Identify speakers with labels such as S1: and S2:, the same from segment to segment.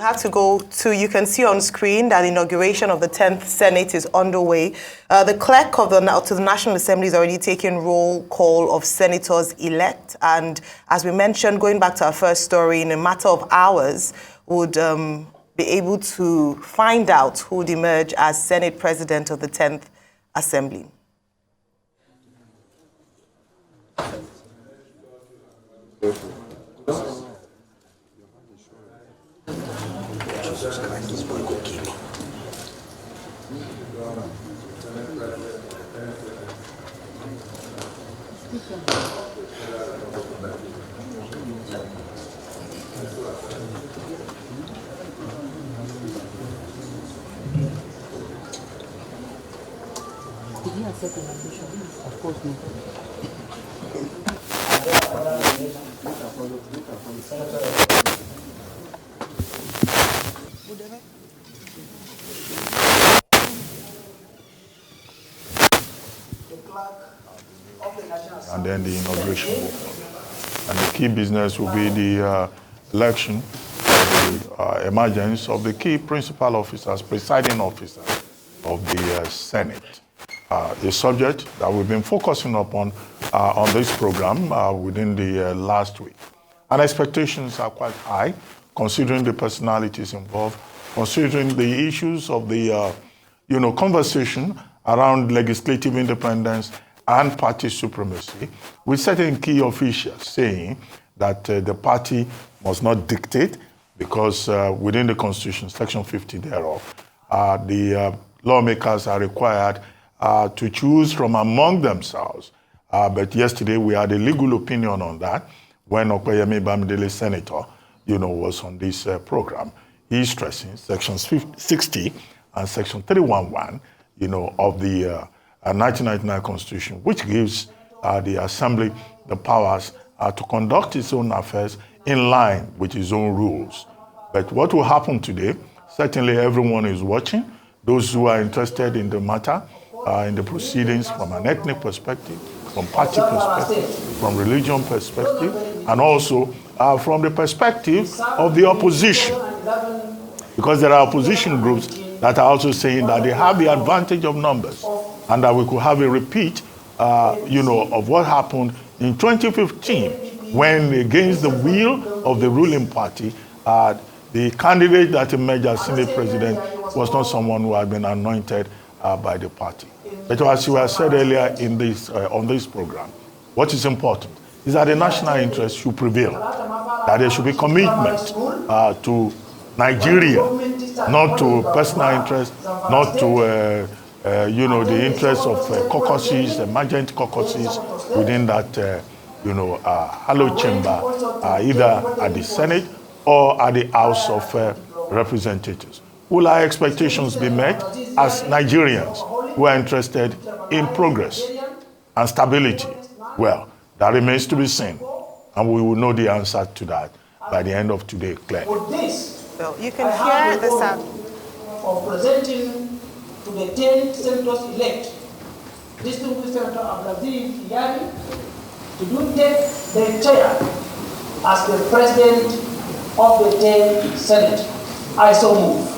S1: have to go to, you can see on screen that the inauguration of the 10th Senate is underway. The clerk of the National Assembly is already taking roll call of senators elect. And as we mentioned, going back to our first story, in a matter of hours, would be able to find out who would emerge as Senate President of the 10th Assembly.
S2: Jesus Christ, this boy go kill me.
S3: Did he accept the nomination? Of course not.
S4: And then the inauguration will follow. And the key business will be the election, the emergence of the key principal officers, presiding officers of the Senate. A subject that we've been focusing upon on this program within the last week. And expectations are quite high, considering the personalities involved, considering the issues of the conversation around legislative independence and party supremacy, with certain key officials saying that the party must not dictate because within the Constitution, Section 50 thereof, the lawmakers are required to choose from among themselves. But yesterday we had a legal opinion on that when Okoyemi Bamidele, Senator, was on this program. He's stressing Sections 60 and Section 311, of the 1999 Constitution, which gives the Assembly the powers to conduct its own affairs in line with its own rules. But what will happen today, certainly everyone is watching, those who are interested in the matter, in the proceedings from an ethnic perspective, from party perspective, from religion perspective, and also from the perspective of the opposition. Because there are opposition groups that are also saying that they have the advantage of numbers and that we could have a repeat, of what happened in 2015 when, against the will of the ruling party, the candidate that emerged as Senate President was not someone who had been anointed by the party. But as you have said earlier in this, on this program, what is important is that the national interest should prevail, that there should be commitment to Nigeria, not to personal interest, not to the interests of caucuses, emergent caucuses within that hallowed chamber, either at the Senate or at the House of Representatives. Will our expectations be met as Nigerians who are interested in progress and stability? Well, that remains to be seen, and we will know the answer to that by the end of today, Claire.
S1: Well, you can hear the sound
S5: of presenting to the 10 senators elect, distinguished Senator Abdulaziz Iyari, to do take the chair as the president of the 10th Senate. I so move.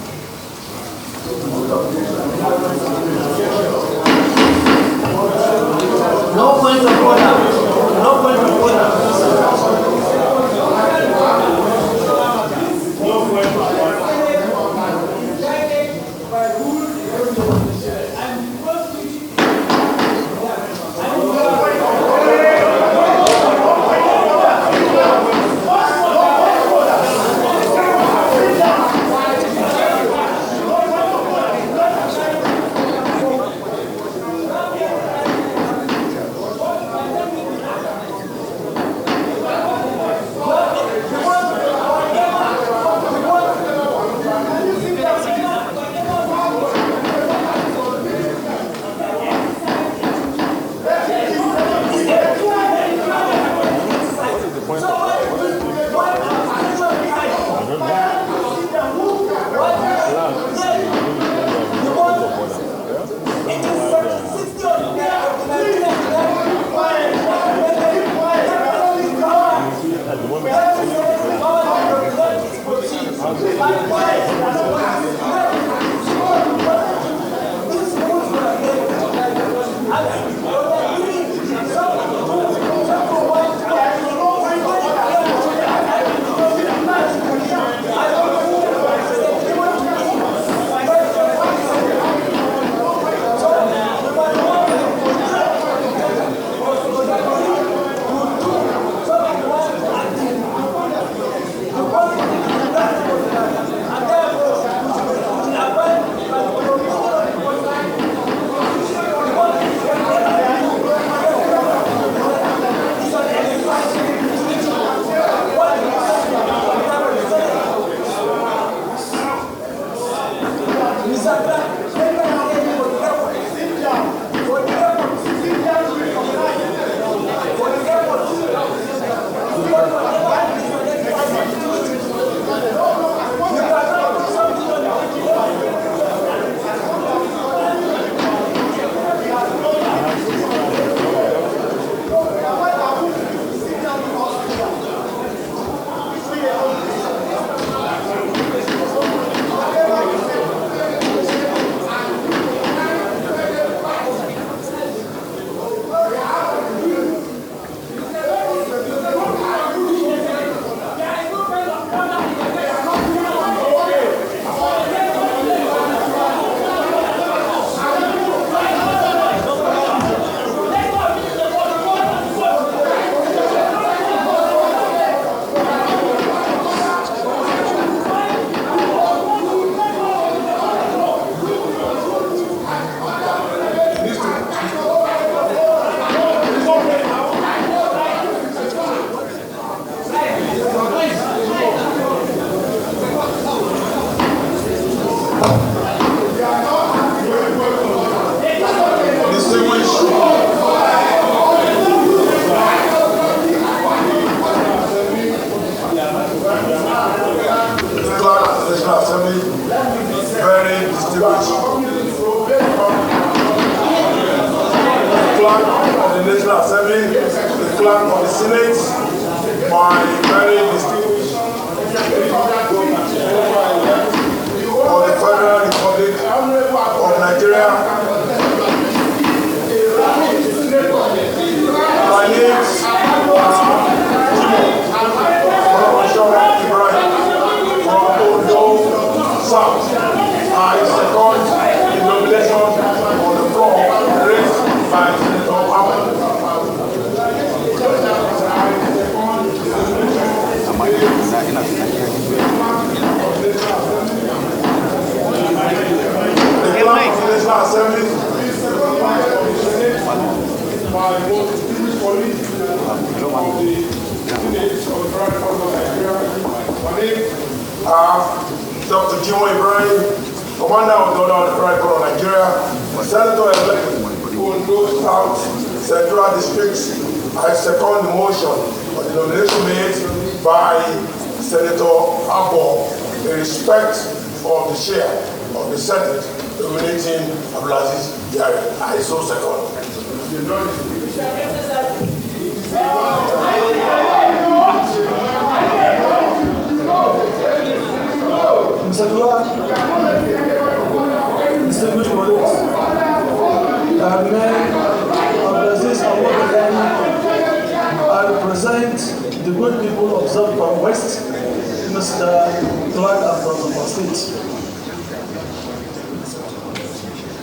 S5: No point of order. No point of order.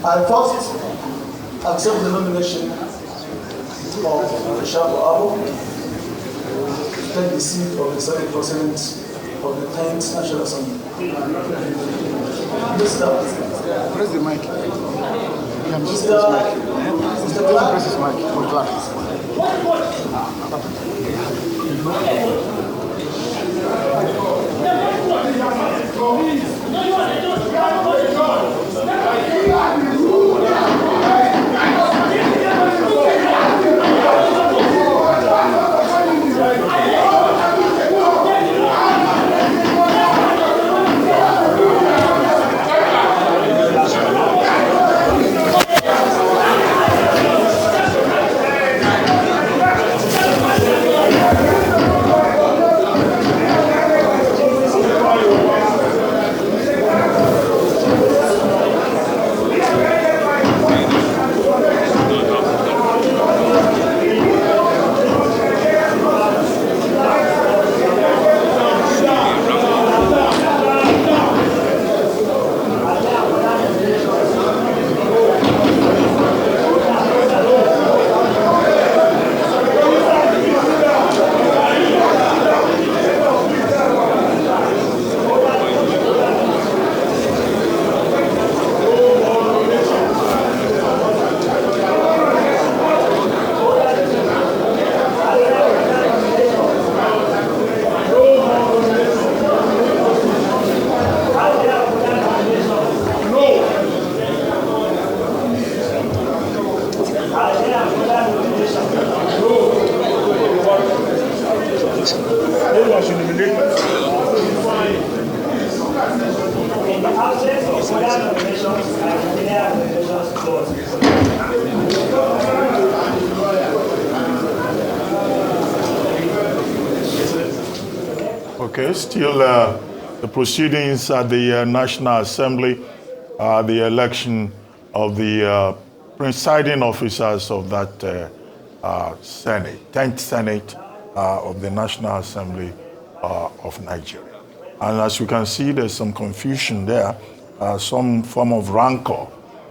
S6: I first accept the nomination of Bishop Abu to take the seat of the Senate President of the 10th National Assembly. Mr.
S2: Press the mic.
S6: Mr. Clark.
S2: Press his mic. For Clark.
S6: Maybe I should nominate
S5: In the absence of other nominations, I declare nominations closed.
S4: Okay, still the proceedings at the National Assembly, the election of the presiding officers of that Senate, 10th Senate of the National Assembly of Nigeria. And as you can see, there's some confusion there, some form of rancor,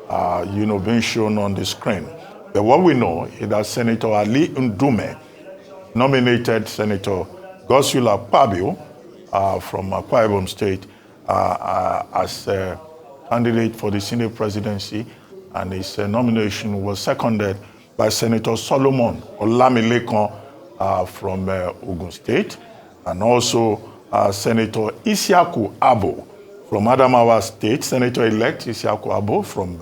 S4: being shown on the screen. But what we know is that Senator Ali Ndume nominated Senator Godswill Akpabio from Akwa Ibom State as a candidate for the Senate presidency, and his nomination was seconded by Senator Solomon Olamilekan from Ogun State, and also Senator Isiaku Abo from Adamawa State, Senator-elect Isiaku Abo from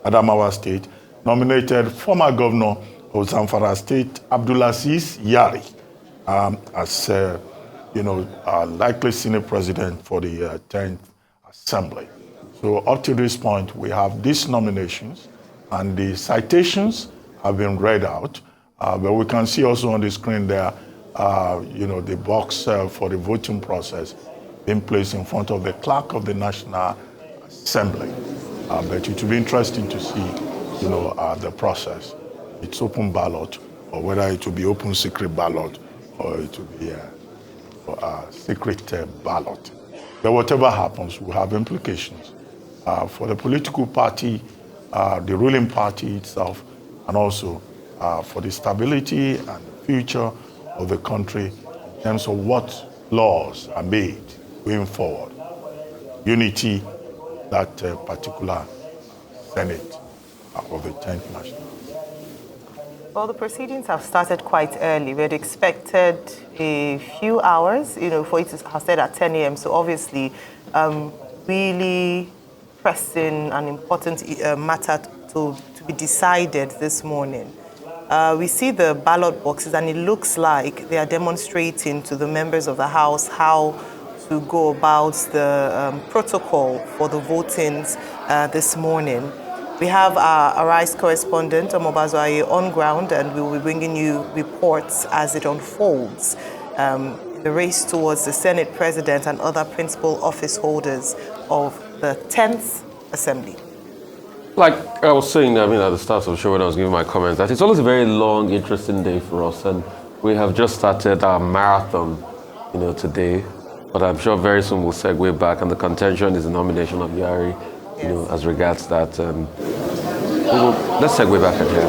S4: Adamawa State, nominated former governor of Zamfara State, Abdulaziz Yari, as likely Senate president for the 10th Assembly. So up to this point, we have these nominations, and the citations have been read out. But we can see also on the screen there, the box for the voting process being placed in front of the clerk of the National Assembly. But it will be interesting to see, the process. It's open ballot, or whether it will be open secret ballot, or it will be a secret ballot. But whatever happens will have implications for the political party, the ruling party itself, and also for the stability and the future of the country in terms of what laws are made going forward. Unity, that particular Senate of the 10th National.
S1: Well, the proceedings have started quite early. We had expected a few hours, for it to have started at 10 a.m. So obviously, really pressing and important matter to be decided this morning. We see the ballot boxes, and it looks like they are demonstrating to the members of the House how to go about the protocol for the votings this morning. We have our Arise correspondent, Omobazoaye, on ground, and we will be bringing you reports as it unfolds. The race towards the Senate President and other principal office holders of the 10th Assembly.
S7: Like I was saying, at the start of the show when I was giving my comments, that it's always a very long, interesting day for us, and we have just started our marathon, today. But I'm sure very soon we'll segue back, and the contention is the nomination of Yari, as regards that. Let's segue back at here.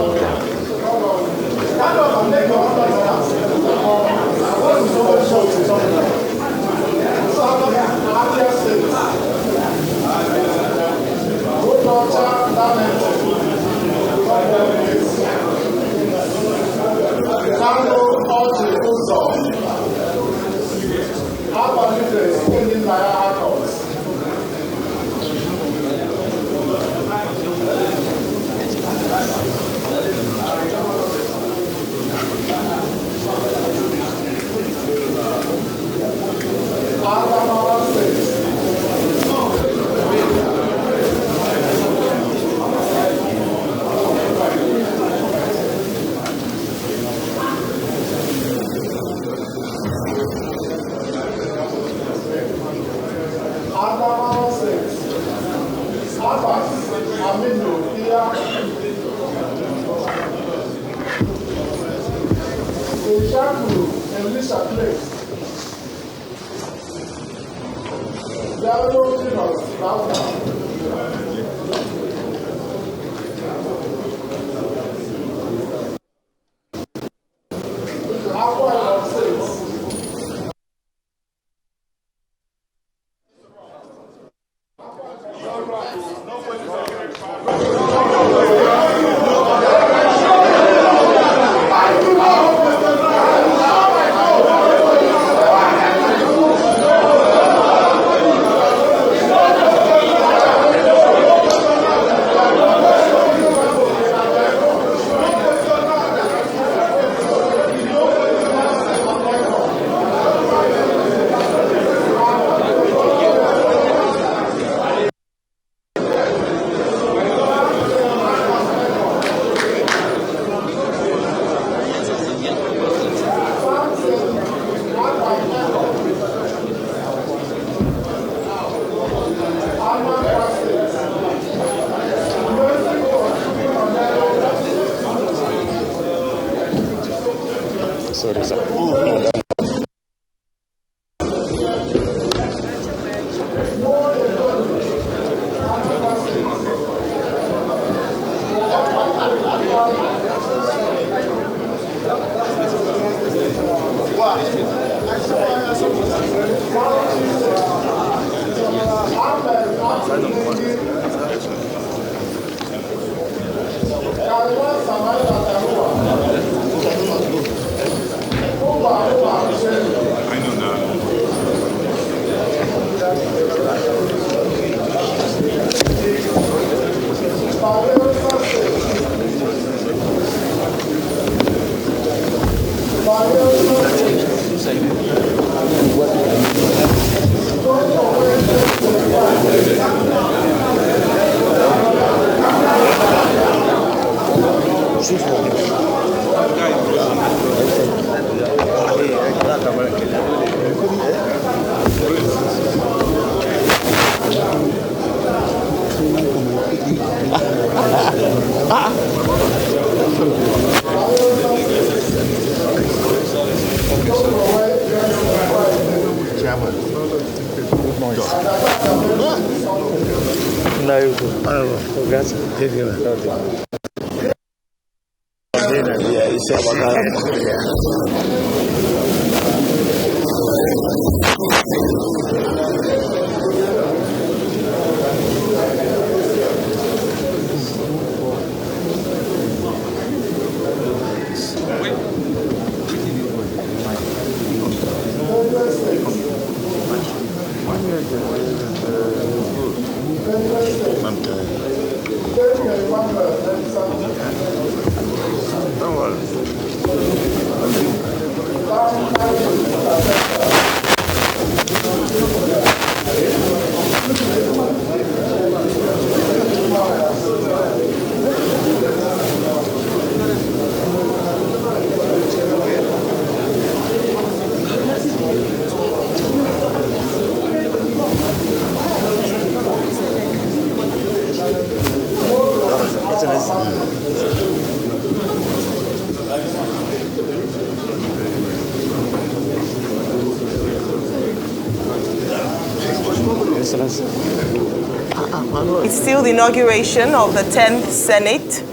S1: It's still the inauguration of the 10th Senate,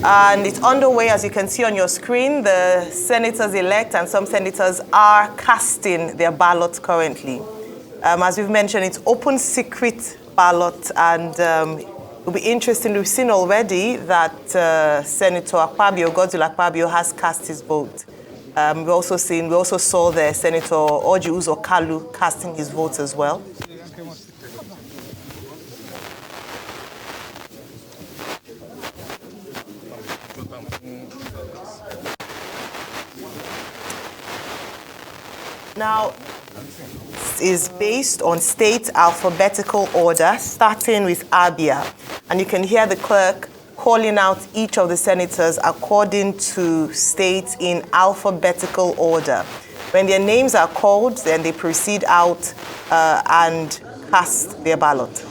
S1: and it's underway. As you can see on your screen, the senators-elect and some senators are casting their ballots currently. As we've mentioned, it's open secret ballot, and it'll be interesting. We've seen already that Senator Godswill Akpabio has cast his vote. We also saw the Senator Orji Uzor Kalu casting his vote as well. Now, is based on state alphabetical order, starting with Abia. And you can hear the clerk calling out each of the senators according to states in alphabetical order. When their names are called, then they proceed out and cast their ballot.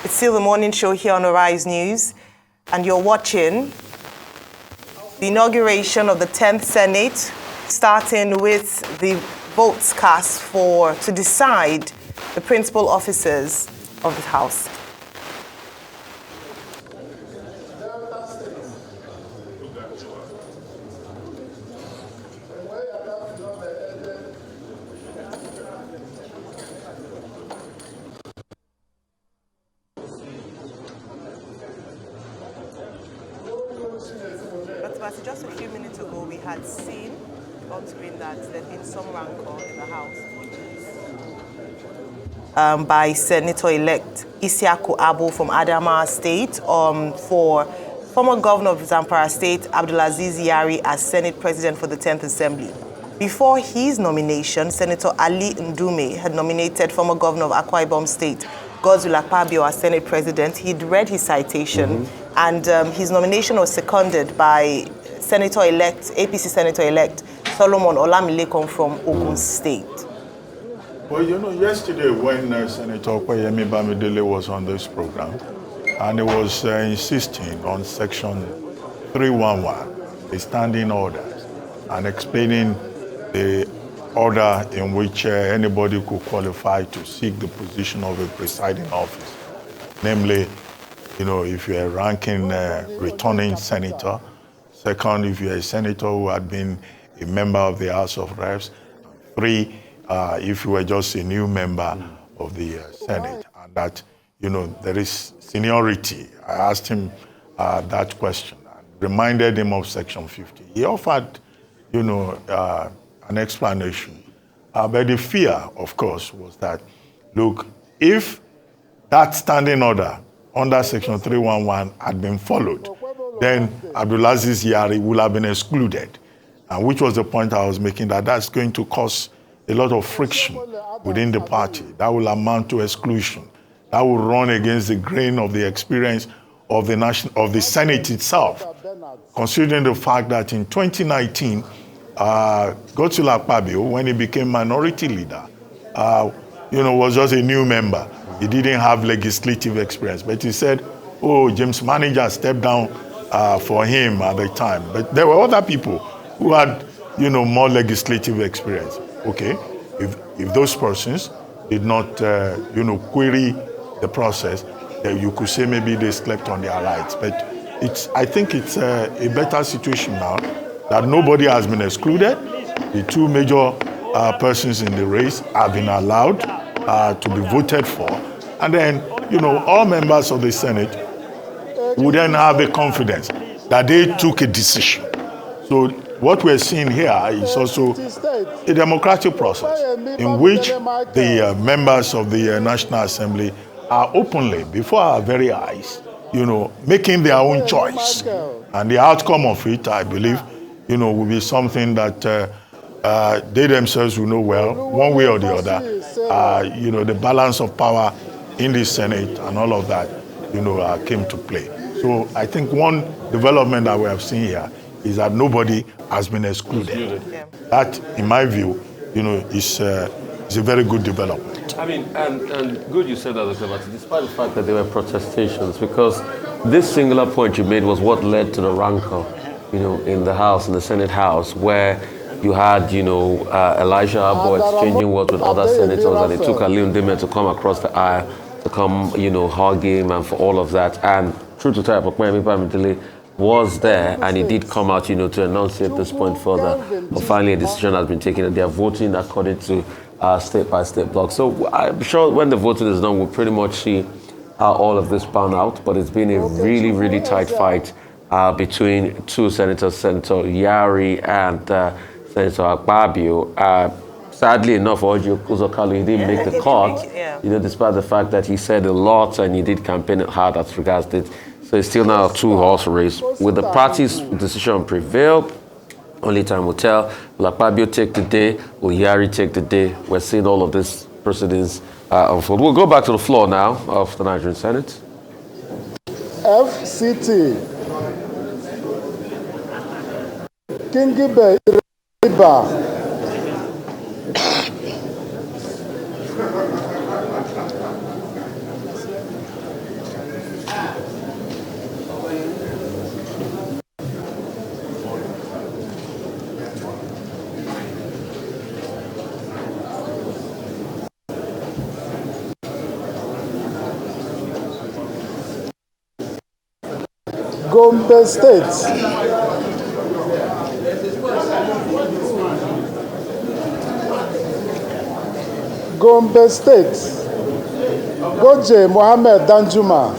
S1: It's still the morning show here on Arise News, and you're watching the inauguration of the 10th Senate, starting with the votes cast to decide the principal officers of the House. But just a few minutes ago, we had seen on screen that there had been some rancor in the House, by Senator-elect Isiaku Abo from Adamawa State for former governor of Zamfara State, Abdulaziz Yari, as Senate President for the 10th Assembly. Before his nomination, Senator Ali Ndume had nominated former governor of Akwa Ibom State, Godswill Akpabio, as Senate President. He'd read his citation, and his nomination was seconded by Senator-elect, APC Senator-elect Solomon Olamilekan from Ogun State.
S4: Well, you know, yesterday when Senator Okoyemi Bamidele was on this program, and he was insisting on Section 311, the standing orders, and explaining the order in which anybody could qualify to seek the position of a presiding office. namely, if you're a ranking returning senator. Second, if you're a senator who had been a member of the House of Reps. 3, if you were just a new member of the Senate. And that, there is seniority. I asked him that question and reminded him of Section 50. He offered, an explanation. But the fear, of course, was that, look, if that standing order under Section 311 had been followed, then Abdulaziz Yari would have been excluded, which was the point I was making, that that's going to cause a lot of friction within the party. That will amount to exclusion. That will run against the grain of the experience of the Senate itself, considering the fact that in 2019, Godswill Akpabio, when he became minority leader, was just a new member. He didn't have legislative experience, but he said, James Manager stepped down for him at the time. But there were other people who had, more legislative experience. Okay, if those persons did not, query the process, then you could say maybe they slept on their rights. But I think it's a better situation now that nobody has been excluded. The 2 major persons in the race have been allowed to be voted for. And then, all members of the Senate would then have the confidence that they took a decision. So what we're seeing here is also a democratic process in which the members of the National Assembly are openly, before our very eyes, making their own choice. And the outcome of it, I believe, will be something that they themselves will know well, one way or the other. The balance of power in the Senate and all of that, came to play. So I think one development that we have seen here is that nobody has been excluded. Yeah. That, in my view, is a very good development.
S7: I mean, and good you said that, Dr. Martin, despite the fact that there were protestations, because this singular point you made was what led to the rancor, in the House, in the Senate House, where you had, Elijah Abo exchanging words with other senators, and it took Aliu Ndime to come across the aisle, to come, hug him, and for all of that. And true to tell, Pokmemi Pamidele was there, and he did come out, to enunciate this point further. But finally, a decision has been taken, and they are voting according to state-by-state block. So I'm sure when the voting is done, we'll pretty much see how all of this pan out. But it's been a really, really tight fight between 2 senators, Senator Yari and Senator Akpabio. Sadly enough, Orji Uzokalu, he didn't make the cut, despite the fact that he said a lot and he did campaign hard as regards it. So it's still now a 2-horse race. Will the party's decision prevail? Only time will tell. Will Akpabio take the day? Will Yari take the day? We're seeing all of this proceedings unfold. We'll go back to the floor now of the Nigerian Senate.
S8: FCT. Kingibe Iba. Gombe State. Gombe State. Goje Mohammed Danjuma.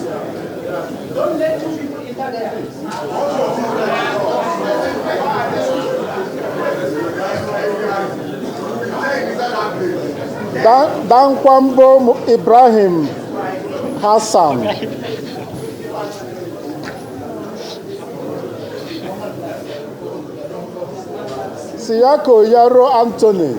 S8: Dankwambo Ibrahim Hassan. Siyako Yaro Anthony.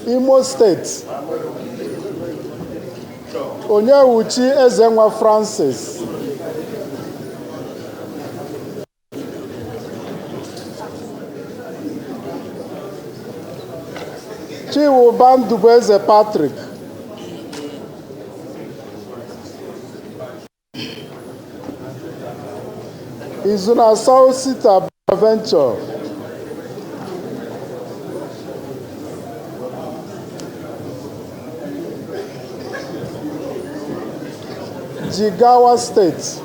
S8: Imo State. Onyewuchi Ezenwa Francis. Chiwuban Dubeze Patrick. Izuna South Sita Venture. Jigawa State.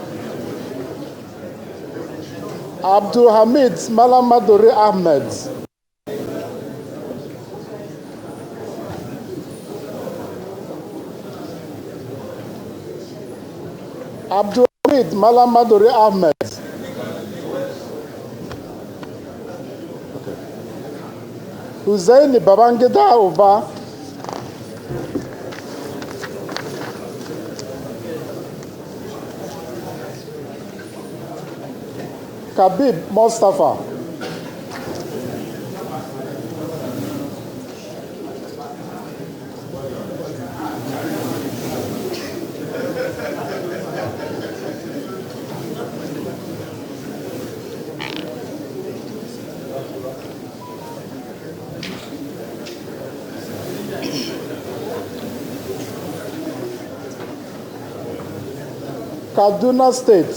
S8: Abdul Hamid Malamadori Ahmed. Abdul Hamid Malamadori Ahmed. Hussein Babangida Uba. Kabib Mustafa. Kaduna State.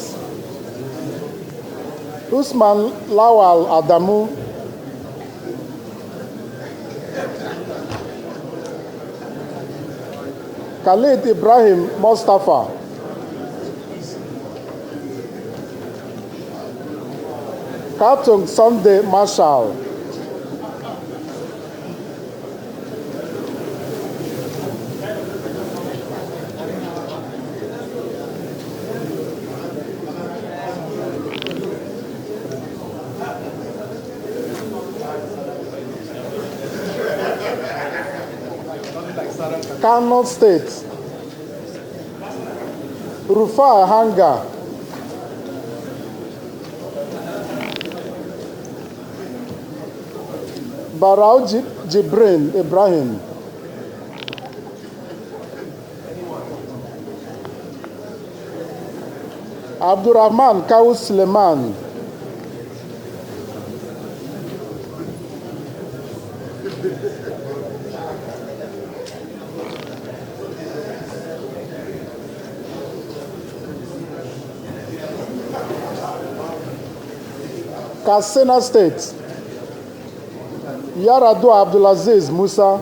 S8: Usman Lawal Adamu. Khalid Ibrahim Mustafa. Katung Sunday Marshall. Kano State. Rufa Hanga. Barau Jibrin Ibrahim. Abdurrahman Kawu Suleiman. Katsina State. Yaradu Abdulaziz Musa.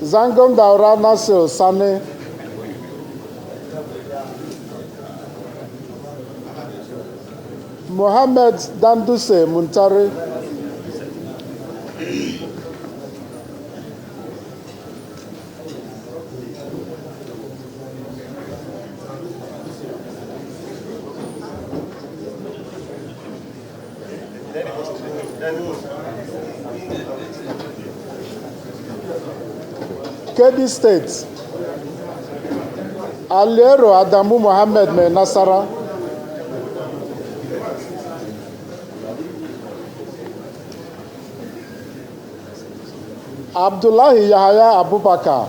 S8: Zangon Daura Nasir Sane. Mohammed Danduse Muntari. Kebbi State. Aliero Adamu Mohammed Nasara. Abdullahi Yahaya Abubakar.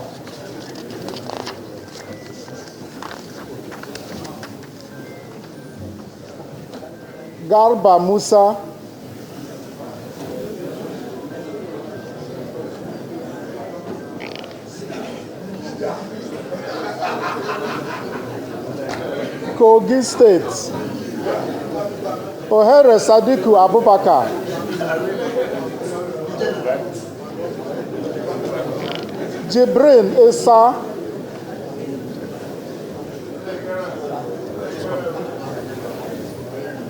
S8: Garba Musa. Kogi State. Ohere Sadiku Abubakar. Jibrin Isa.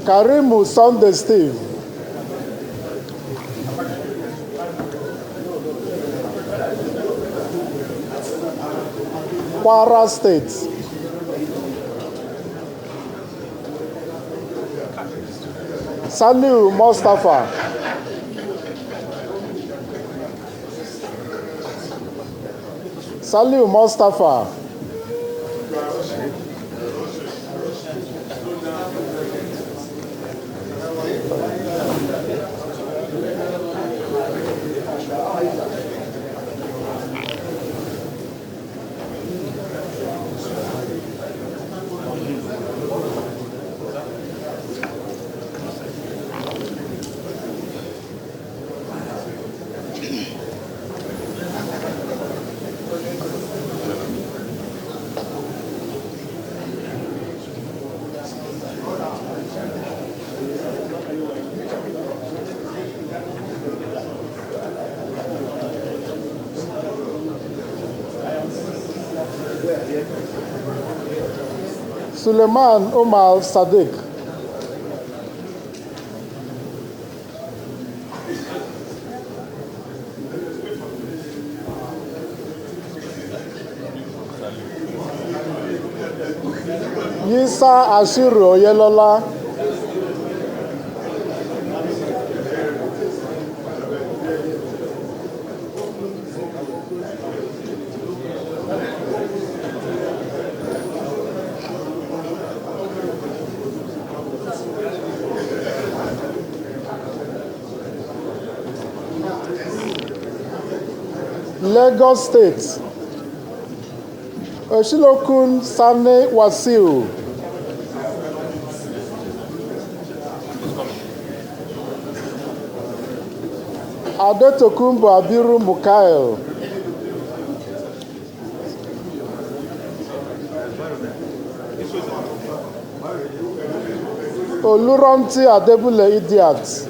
S8: Karimu Sunday Steve. Kwara State. Saliu Mustafa. Saliu Mustafa. Suleiman Umar Sadiq. Yisa Ashiru Oyelola. Lagos State. Oshilokun Sane Wasiu. Adetokunbo Abiru Mukael. Oluronti Adebule Idiat.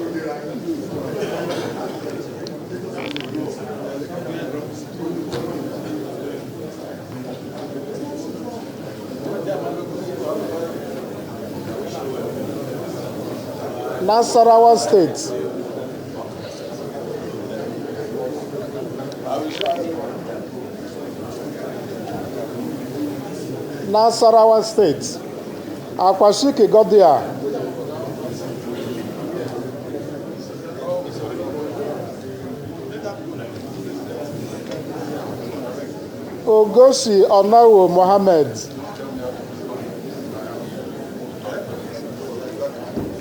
S8: Nasarawa State. Nasarawa State. Akwashiki Godia. Ogoshi Onawo Mohammed.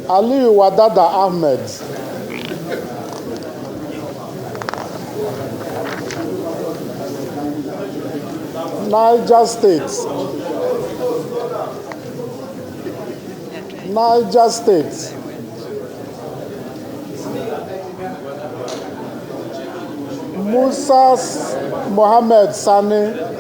S8: Aliyu Wadada Ahmed. Niger State. Niger State. Musa Mohammed Sani.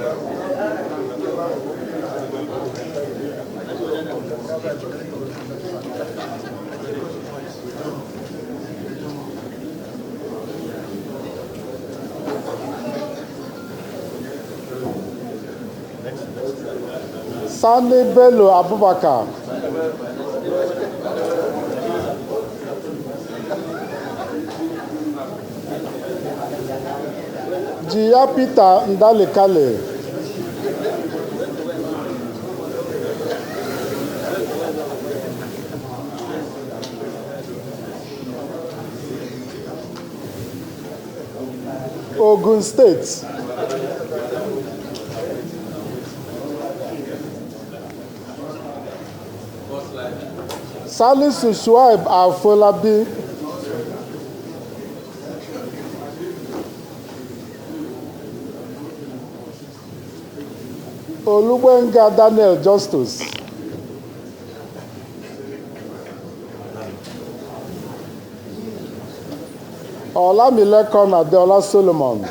S8: Sani Bello Abubakar. Jia Peter Ndalikale. Ogun State. Salisu Shuaib Afolabi. Olubenga Daniel Justus. Olamilekon Adeola Solomon.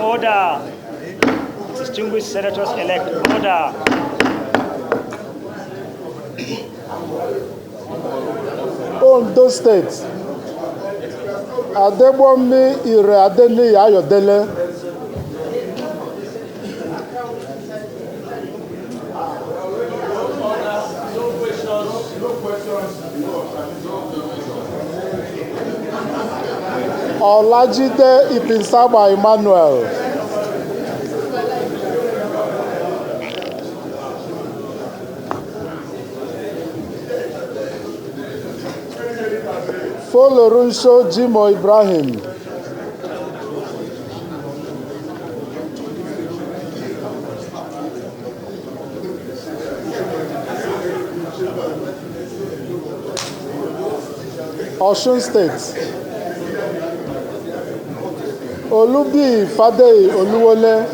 S9: Order. Distinguished senators-elect, order.
S8: Ondo State. Adebomi Ire Adeni Ayodele. Olajide Ipinsaba Emmanuel. Folorunsho Jimo Ibrahim. Osun State. Olubi Fadei Oluwole.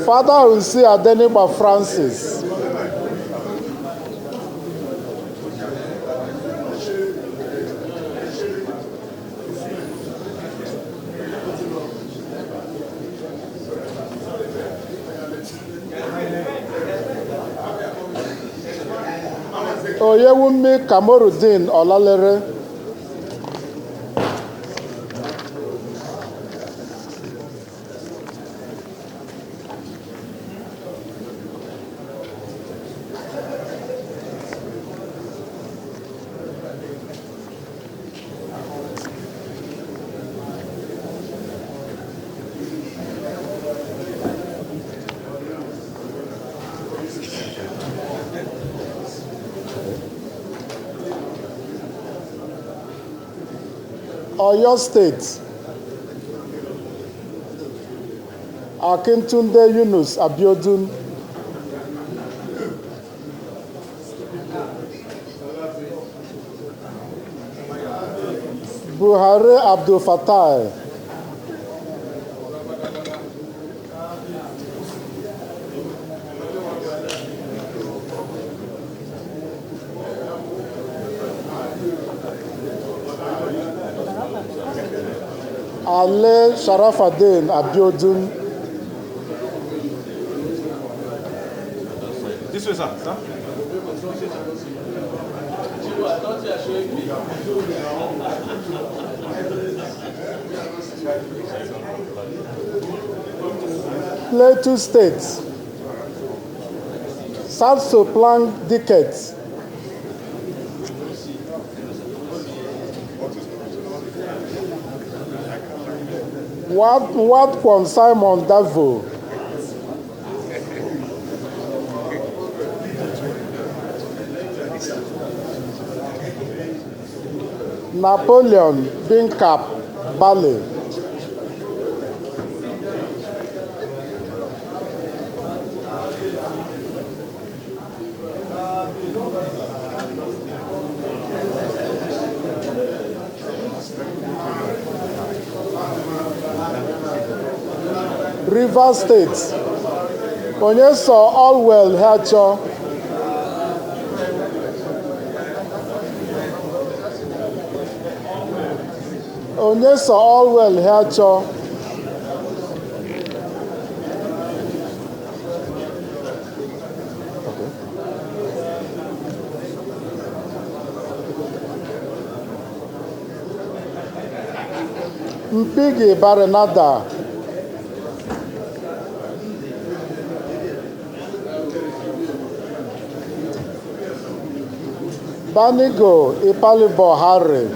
S8: Father Usi Adenipa Francis. Oyewumi Kamorudin Olalere. Oyo State. Akintunde Yunus Abiodun. Buhari Abdul Fattah. Ale Sharafaddin Abiodun.
S10: This way, sir.
S8: Plateau State. South Soplang Dicket. What from Simon Davo? Napoleon Binkap Bale. River State. Onyeso Allwell Hacho. Onyeso Allwell Hacho. Mpigi Barenada. Banigo Ipalibo Harry.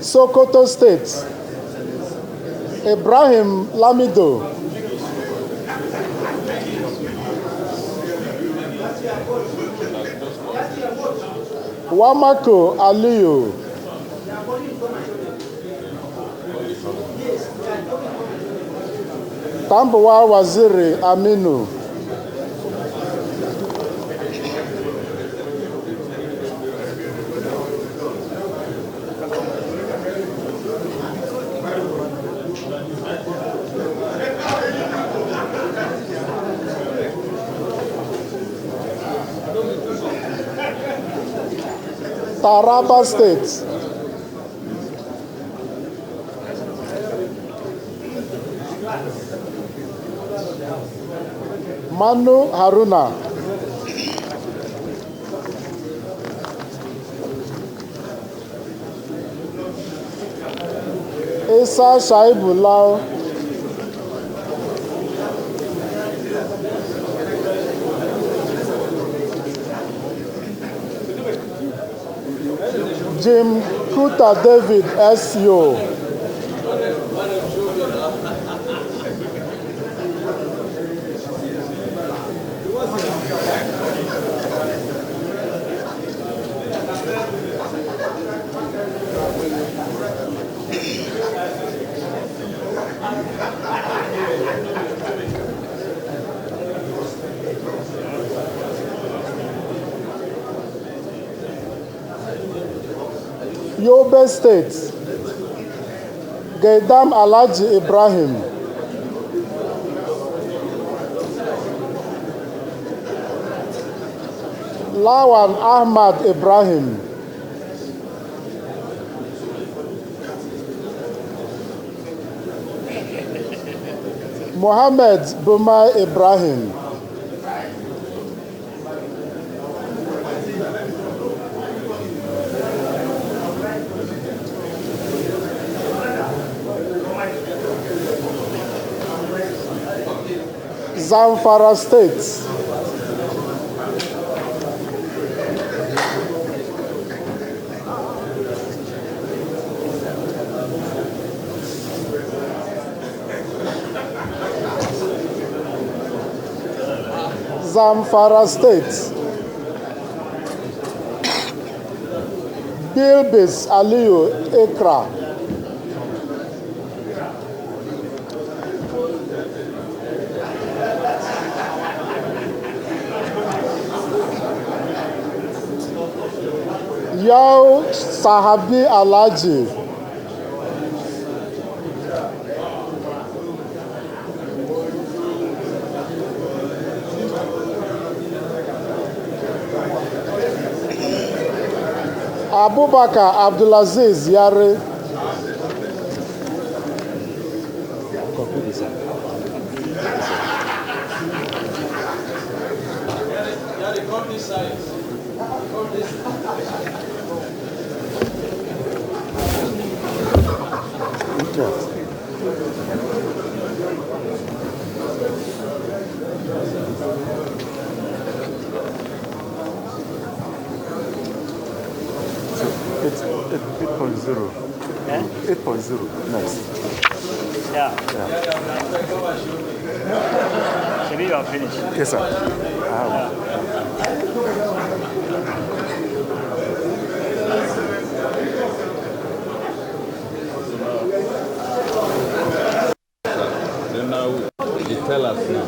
S8: Sokoto State. Ibrahim Lamido. Wamako Aliyu. Tambuwa Waziri Aminu. Taraba State. Manu Haruna. Isa Shaibullah. Jim Kuta David S.U. Yobe State, Gaidam Alhaji Ibrahim, Lawan Ahmad Ibrahim, Mohammed Bumai Ibrahim, Zamfara State, Zamfara State, Bilbis Aliyu Ekra, Yao Sahabi Alhaji, Abubakar Abdulaziz Yare,
S10: It's 8.0.
S9: Eh?
S10: 8.0 next.
S9: Yeah. Maybe you are finished.
S10: Yes, sir. I have.
S2: Then now, you tell us now.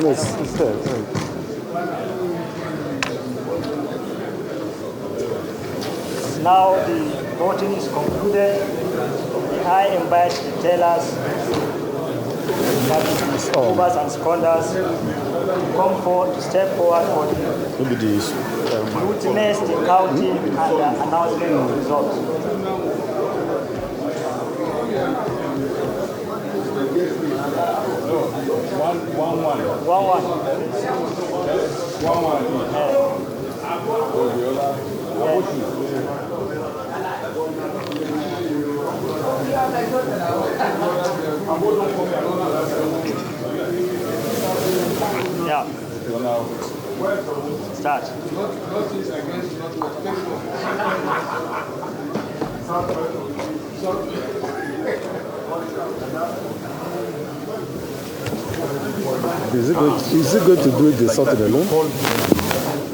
S10: Yes, it's there.
S9: Now the voting is concluded. I invite the tellers, movers and scholars, to come forward, to step forward for the
S10: Maybe this.
S9: witness the counting and the announcement of the results. Yeah. Start.
S10: Is it going to do the sorting alone?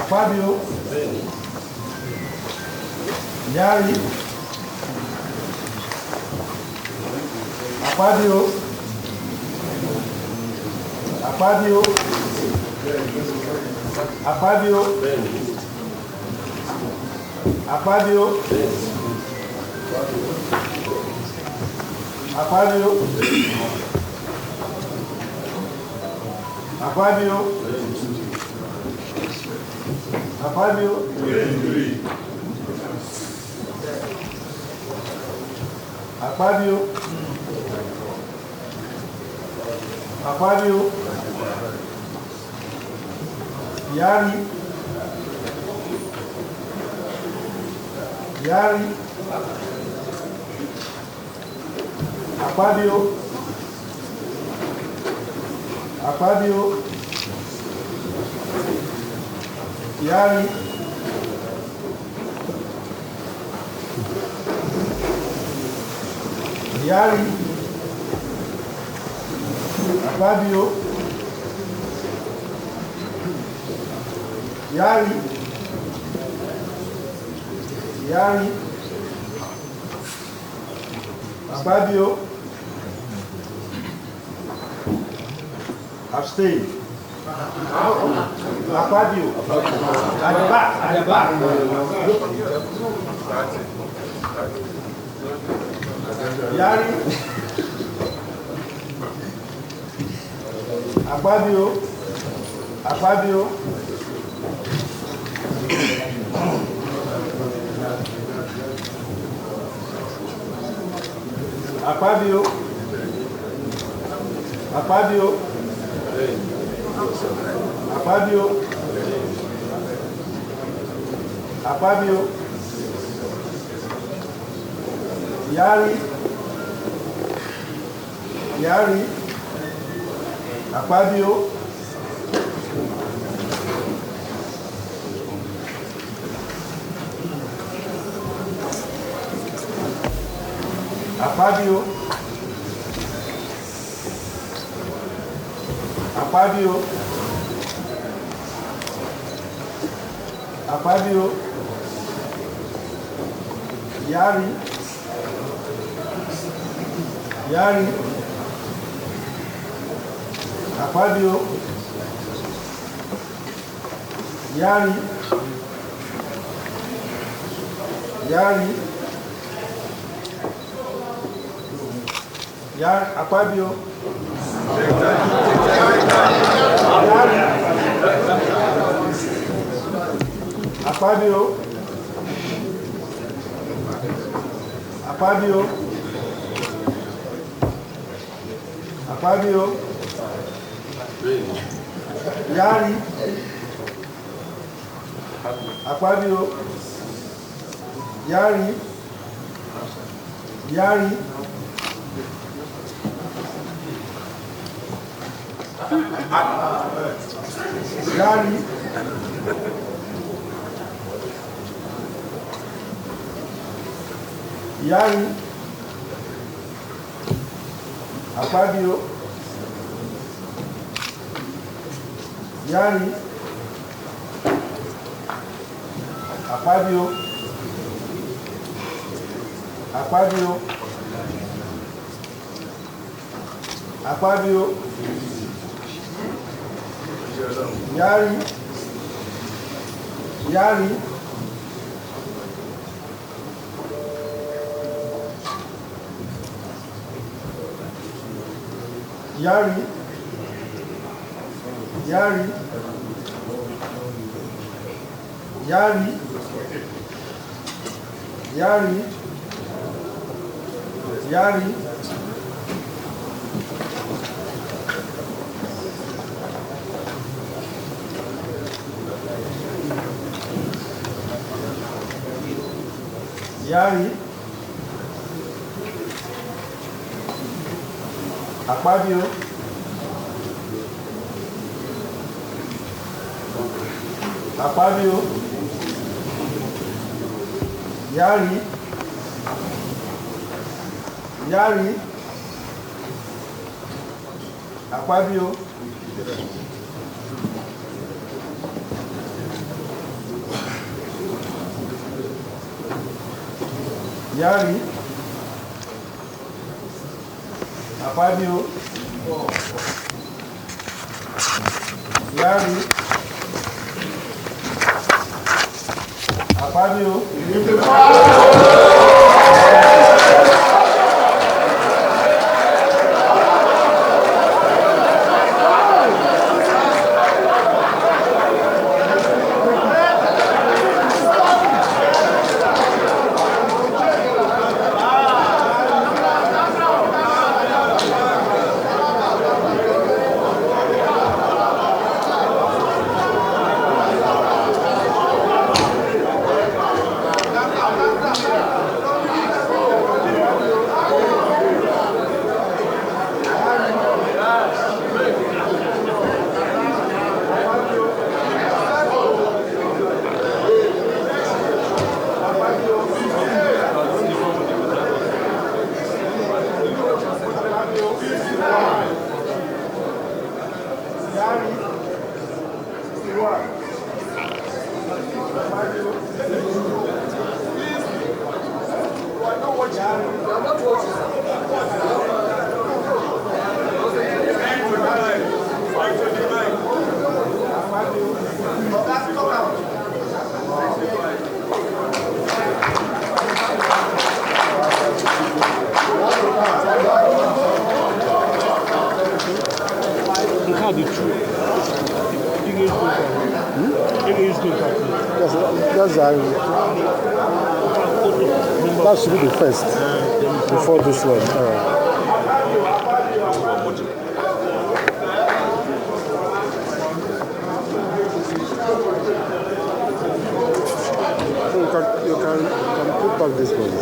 S6: Akpabio. Yari. Akpabio. Akpabio. Akpabio. Akpabio. Akpabio. Akpabio. Akpabio. Akpabio. Akpabio. Yari. Yari. Akpabio. Akpabio. Yari. Yari. Akpabio. Yari. Yari. Akpabio. Abstain. Akpabio. At the back. At the back. Yari. Akpabio. Akpabio. Akpabio. Akpabio. Akpabio. Akpabio. Yari. Yari. Akpabio. Akpabio. Akpabio. Akpabio. Yari. Yari. Akpabio. Yari. Yari. Yari. Akpabio. Yari. Akpabio. Akpabio. Akpabio. Yari. Akpabio. Yari. Yari. Yari. Yari. Akpabio. Yari. Akpabio. Akpabio. Akpabio. Yari. Yari. Yari. Yari. Yari. Yari. Yari. Yari. Akpabio. Akpabio. Yari. Yari. Akpabio. Yari. Fabio. Yari. Fabio. That should be the first before this one. So you can put back this one.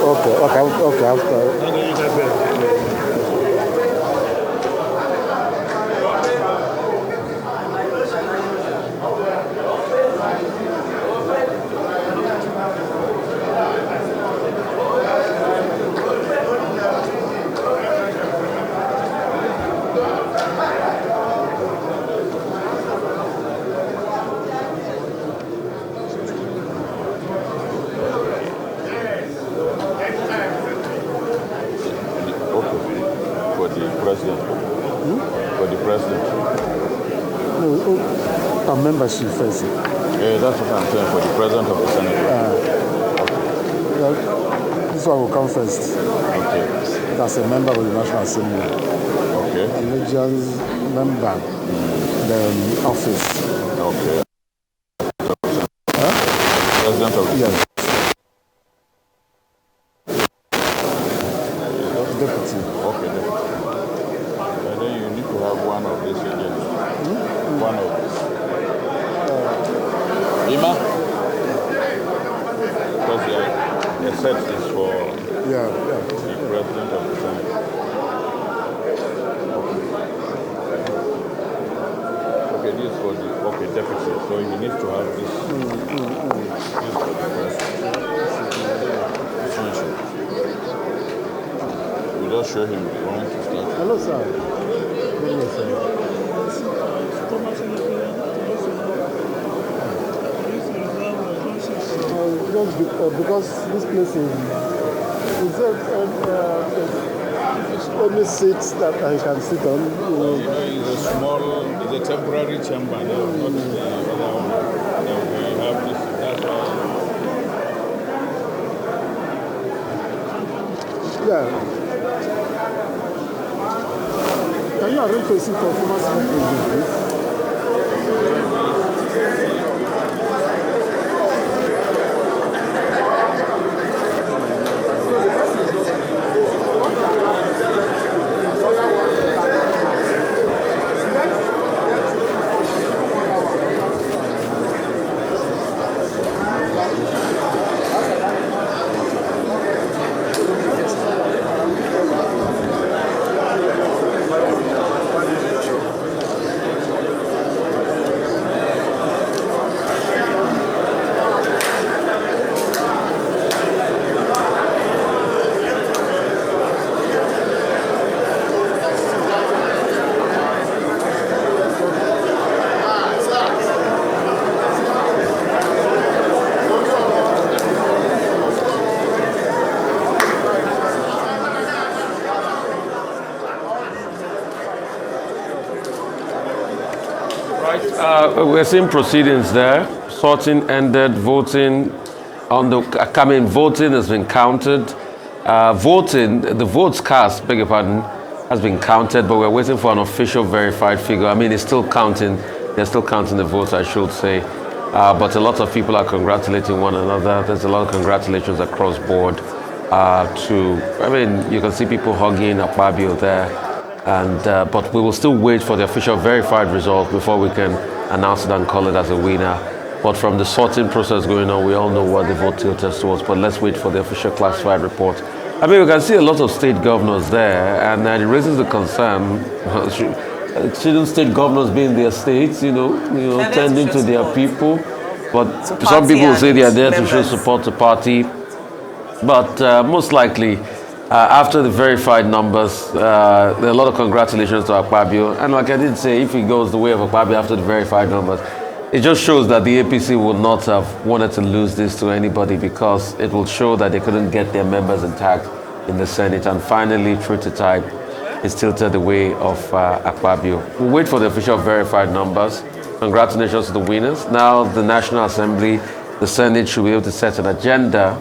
S6: Okay, after. Membership first.
S4: Yeah, that's what I'm saying for the president of the Senate.
S6: This one will come first.
S4: Okay.
S6: That's a member of the National Assembly.
S4: Okay.
S6: Allegiance member, the office.
S4: Okay. President of the
S6: Yes. Deputy.
S4: Okay, deputy. And then you need to have one of these again. One of these. Ima?
S11: set is for
S8: Yeah.
S11: the president of the Senate. Okay, this is for the deputy. So he needs to have this. This is for the president. This one should. We just show him the one to start.
S8: Hello, sir. Hello, sir. Because this place is only seats that I can sit on.
S11: It's a temporary chamber. Now, not the other one. Then we have this. That's why.
S8: Yeah. Can you arrange a seat for former Senate President, please?
S7: We're seeing proceedings there. Sorting ended, voting voting has been counted. The votes cast, beg your pardon, has been counted, but we're waiting for an official verified figure. I mean, it's still counting. They're still counting the votes, I should say. But a lot of people are congratulating one another. There's a lot of congratulations across board. You can see people hugging Akpabio there. But we will still wait for the official verified result before we can announce it and call it as a winner. But from the sorting process going on, we all know what the vote tilted towards. But let's wait for the official classified report. I mean, we can see a lot of state governors there, and it raises the concern: shouldn't state governors be in their states, tending to their people? But some people say they are there to show support to party. But most likely, after the verified numbers, there are a lot of congratulations to Akpabio. And like I did say, if he goes the way of Akpabio after the verified numbers, it just shows that the APC would not have wanted to lose this to anybody, because it will show that they couldn't get their members intact in the Senate. And finally, true to type, it's tilted the way of Akpabio. We'll wait for the official verified numbers. Congratulations to the winners. Now the National Assembly, the Senate, should be able to set an agenda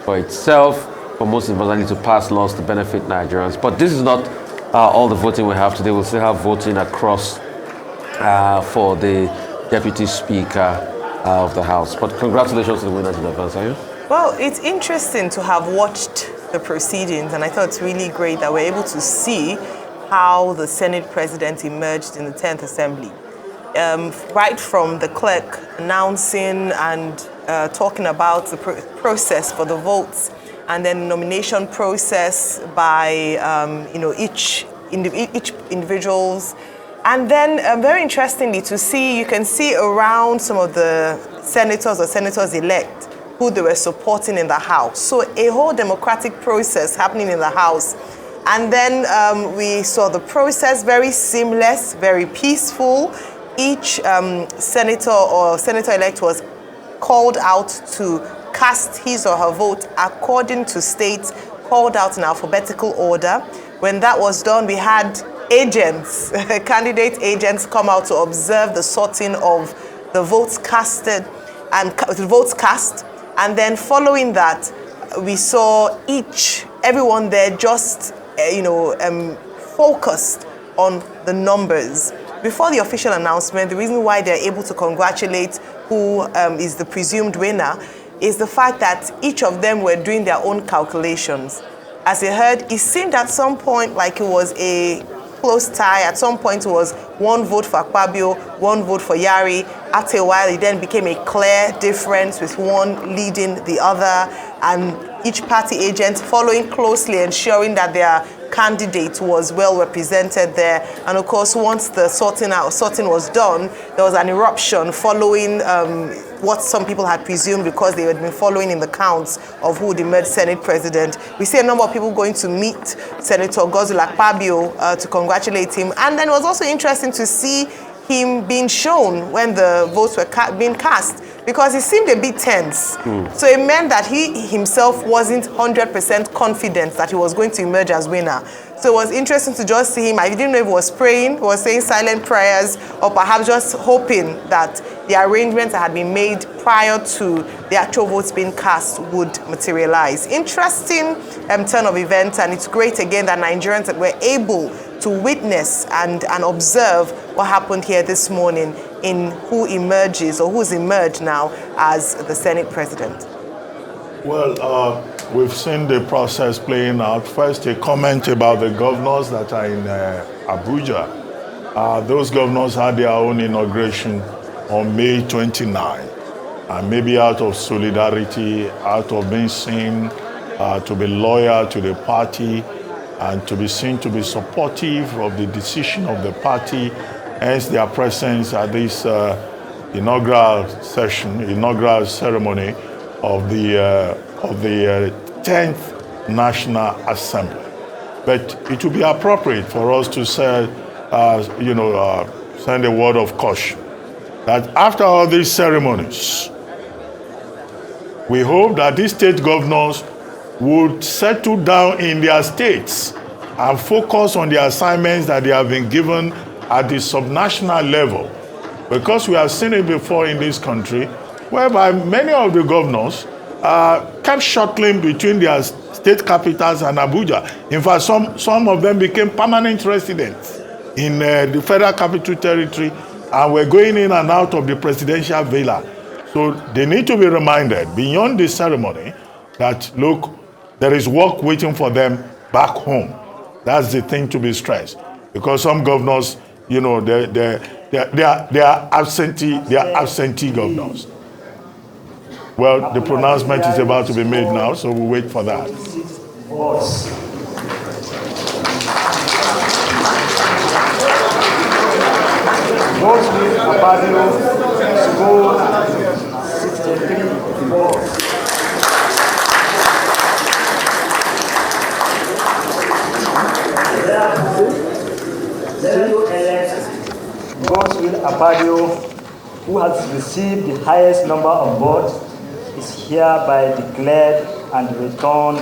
S7: for itself, but most importantly to pass laws to benefit Nigerians. But this is not all the voting we have today. We'll still have voting across for the Deputy Speaker of the House. But congratulations to the winners in advance, are you?
S1: Well, it's interesting to have watched the proceedings, and I thought it's really great that we're able to see how the Senate President emerged in the 10th Assembly. Right from the clerk announcing and talking about the process for the votes, and then the nomination process by each individuals. And then very interestingly to see, you can see around some of the senators or senators-elect who they were supporting in the House. So a whole democratic process happening in the House. And then we saw the process very seamless, very peaceful. Each senator or senator-elect was called out to cast his or her vote according to states called out in alphabetical order. When that was done, we had agents, candidate agents, come out to observe the sorting of the votes casted and the votes cast. And then following that, we saw everyone there just, focused on the numbers. Before the official announcement, the reason why they're able to congratulate who is the presumed winner is the fact that each of them were doing their own calculations. As you heard, it seemed at some point like it was a close tie. At some point, it was one vote for Akpabio, one vote for Yari. after a while, it then became a clear difference with one leading the other, and each party agent following closely, ensuring that their candidate was well represented there. And of course, once the sorting was done, there was an eruption following what some people had presumed, because they had been following in the counts of who would emerge Senate president. We see a number of people going to meet Senator Godswill Akpabio to congratulate him. And then it was also interesting to see him being shown when the votes were being cast, because he seemed a bit tense. So it meant that he himself wasn't 100% confident that he was going to emerge as winner. So it was interesting to just see him. I didn't know if he was praying, he was saying silent prayers, or perhaps just hoping that the arrangements that had been made prior to the actual votes being cast would materialize. Interesting turn of events, and it's great again that Nigerians were able to witness and observe what happened here this morning in who emerges, or who's emerged now as the Senate president.
S4: Well, we've seen the process playing out. First, a comment about the governors that are in Abuja. Those governors had their own inauguration on May 29. And maybe out of solidarity, out of being seen to be loyal to the party, and to be seen to be supportive of the decision of the party, hence their presence at this inaugural ceremony of the 10th National Assembly. But it would be appropriate for us to say, send a word of caution that after all these ceremonies, we hope that these state governors would settle down in their states and focus on the assignments that they have been given at the subnational level. Because we have seen it before in this country, whereby many of the governors kept shuttling between their state capitals and Abuja. In fact, some of them became permanent residents in the Federal Capital Territory and were going in and out of the presidential villa. So they need to be reminded, beyond the ceremony, that, look, there is work waiting for them back home. That's the thing to be stressed. Because some governors, they are absentee governors. Well, the pronouncement is about to be made now, so we'll wait for that.
S9: Godswill Akpabio scored 63 votes. Godswill Akpabio, who has received the highest number of votes, is hereby declared and returned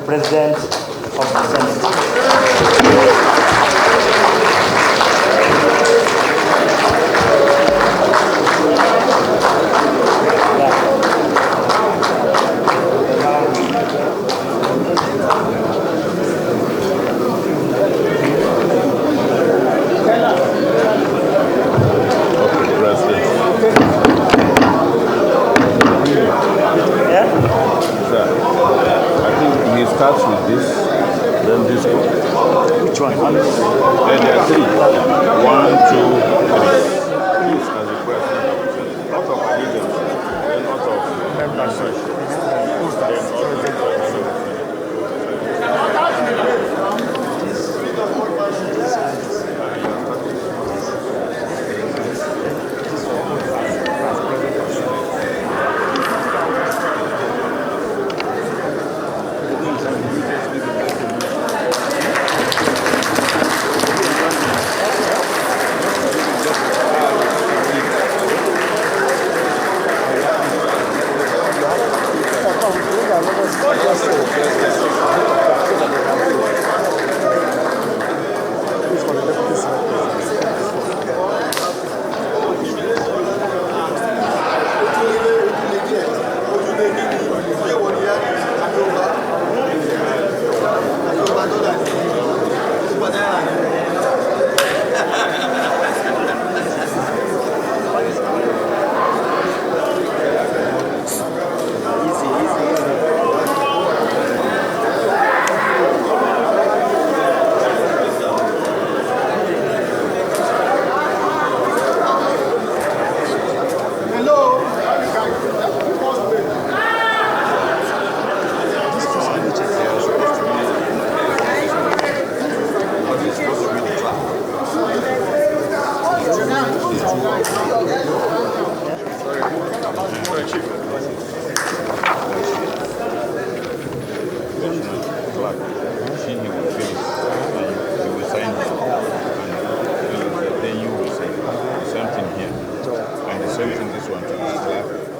S9: President of the Senate.
S11: Starts with this, then this one.
S9: Which one?
S11: Then there are three. 1, 2, 3. This as a president. Out of allegiance, then out of taxation.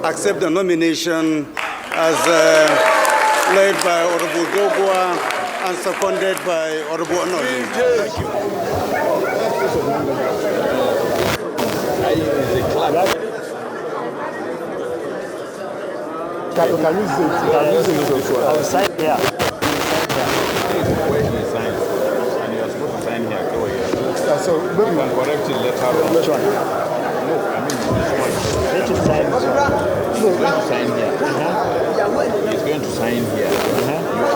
S12: accept the nomination as led by Honorable Dogwa and seconded by Honorable Onoji. Thank you.
S8: Can you say it also?
S9: I will sign here.
S11: Where he signs, and you are supposed to sign here.
S8: Yeah, so maybe
S11: you can correct it later on.
S8: Which one?
S11: No, I mean this one.
S9: Let him sign this one.
S11: He's going to sign here. He's going to sign here.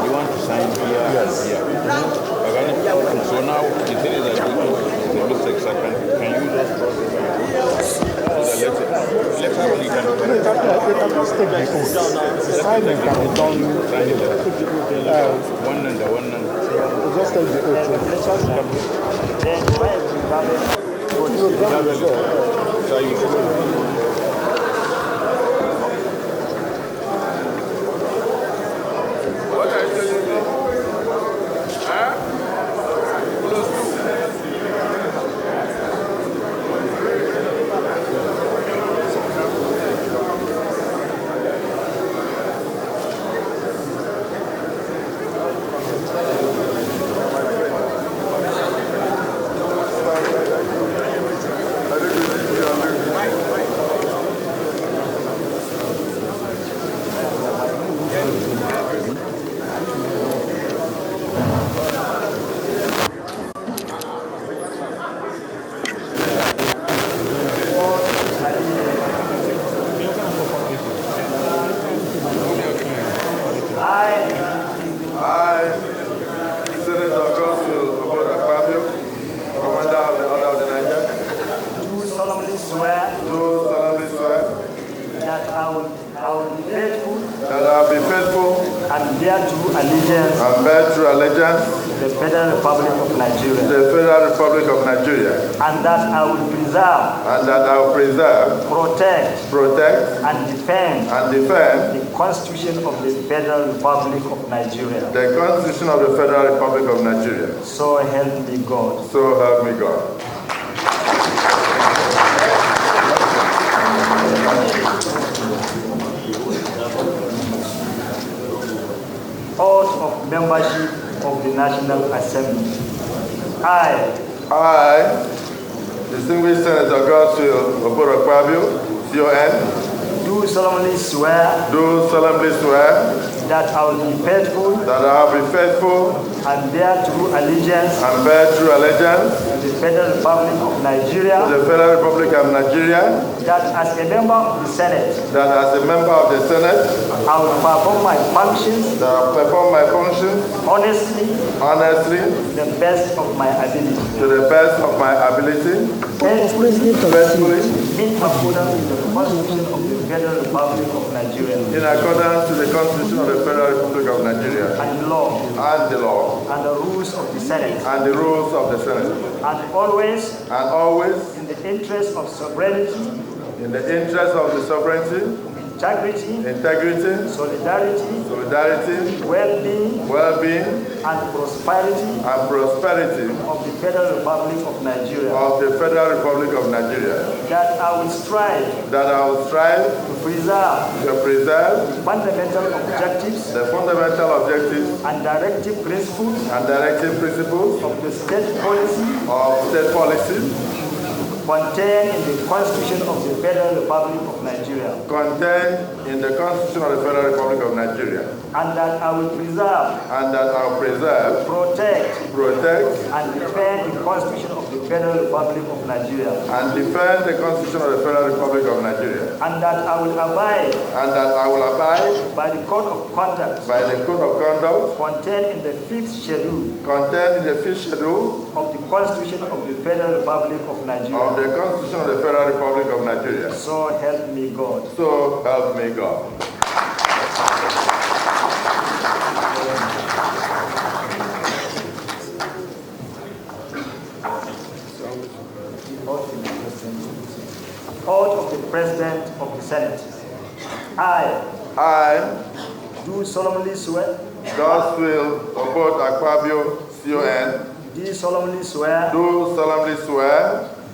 S11: You want to sign here and here. Okay? So now, if there is a mistake, can you just draw the later on you can
S8: they can just take the oath. The signing can be done.
S11: one and
S8: Just take the oath.
S9: Then why is
S11: so you what are you telling me? Huh?
S9: and that I will preserve, protect, and defend the Constitution of the Federal Republic of Nigeria.
S4: The Constitution of the Federal Republic of Nigeria.
S9: So help me God.
S4: So help me God.
S9: Oath of membership of the National Assembly. I,
S4: distinguished Senator Godswill Oborokpabio, CON,
S9: do solemnly swear that I will be faithful and bear true allegiance
S4: to
S9: the Federal Republic of Nigeria, that as a member of the Senate, I will perform my functions honestly to the best of my ability. Faithfully, in accordance with the Constitution of the Federal Republic of Nigeria.
S4: In accordance to the Constitution of the Federal Republic of Nigeria.
S9: And the law. And the rules of the Senate.
S4: And always.
S9: In the interest of sovereignty.
S4: Integrity. Solidarity.
S9: Well-being. And prosperity.
S4: Of
S9: the Federal Republic of Nigeria. That I will strive. To preserve. The fundamental objectives. And directive principles. Of the state policy. Contained in the Constitution of the Federal Republic of Nigeria. And that I will preserve. Protect. And defend the Constitution of the Federal Republic of Nigeria. And that I will abide. By the Code of Conduct. Contained in the 5th schedule. Of the Constitution of the Federal Republic of Nigeria. So help me God. Oath of the President of the Senate. I do solemnly swear.
S4: Godswill Oborokpabio, CON.
S9: Do solemnly swear.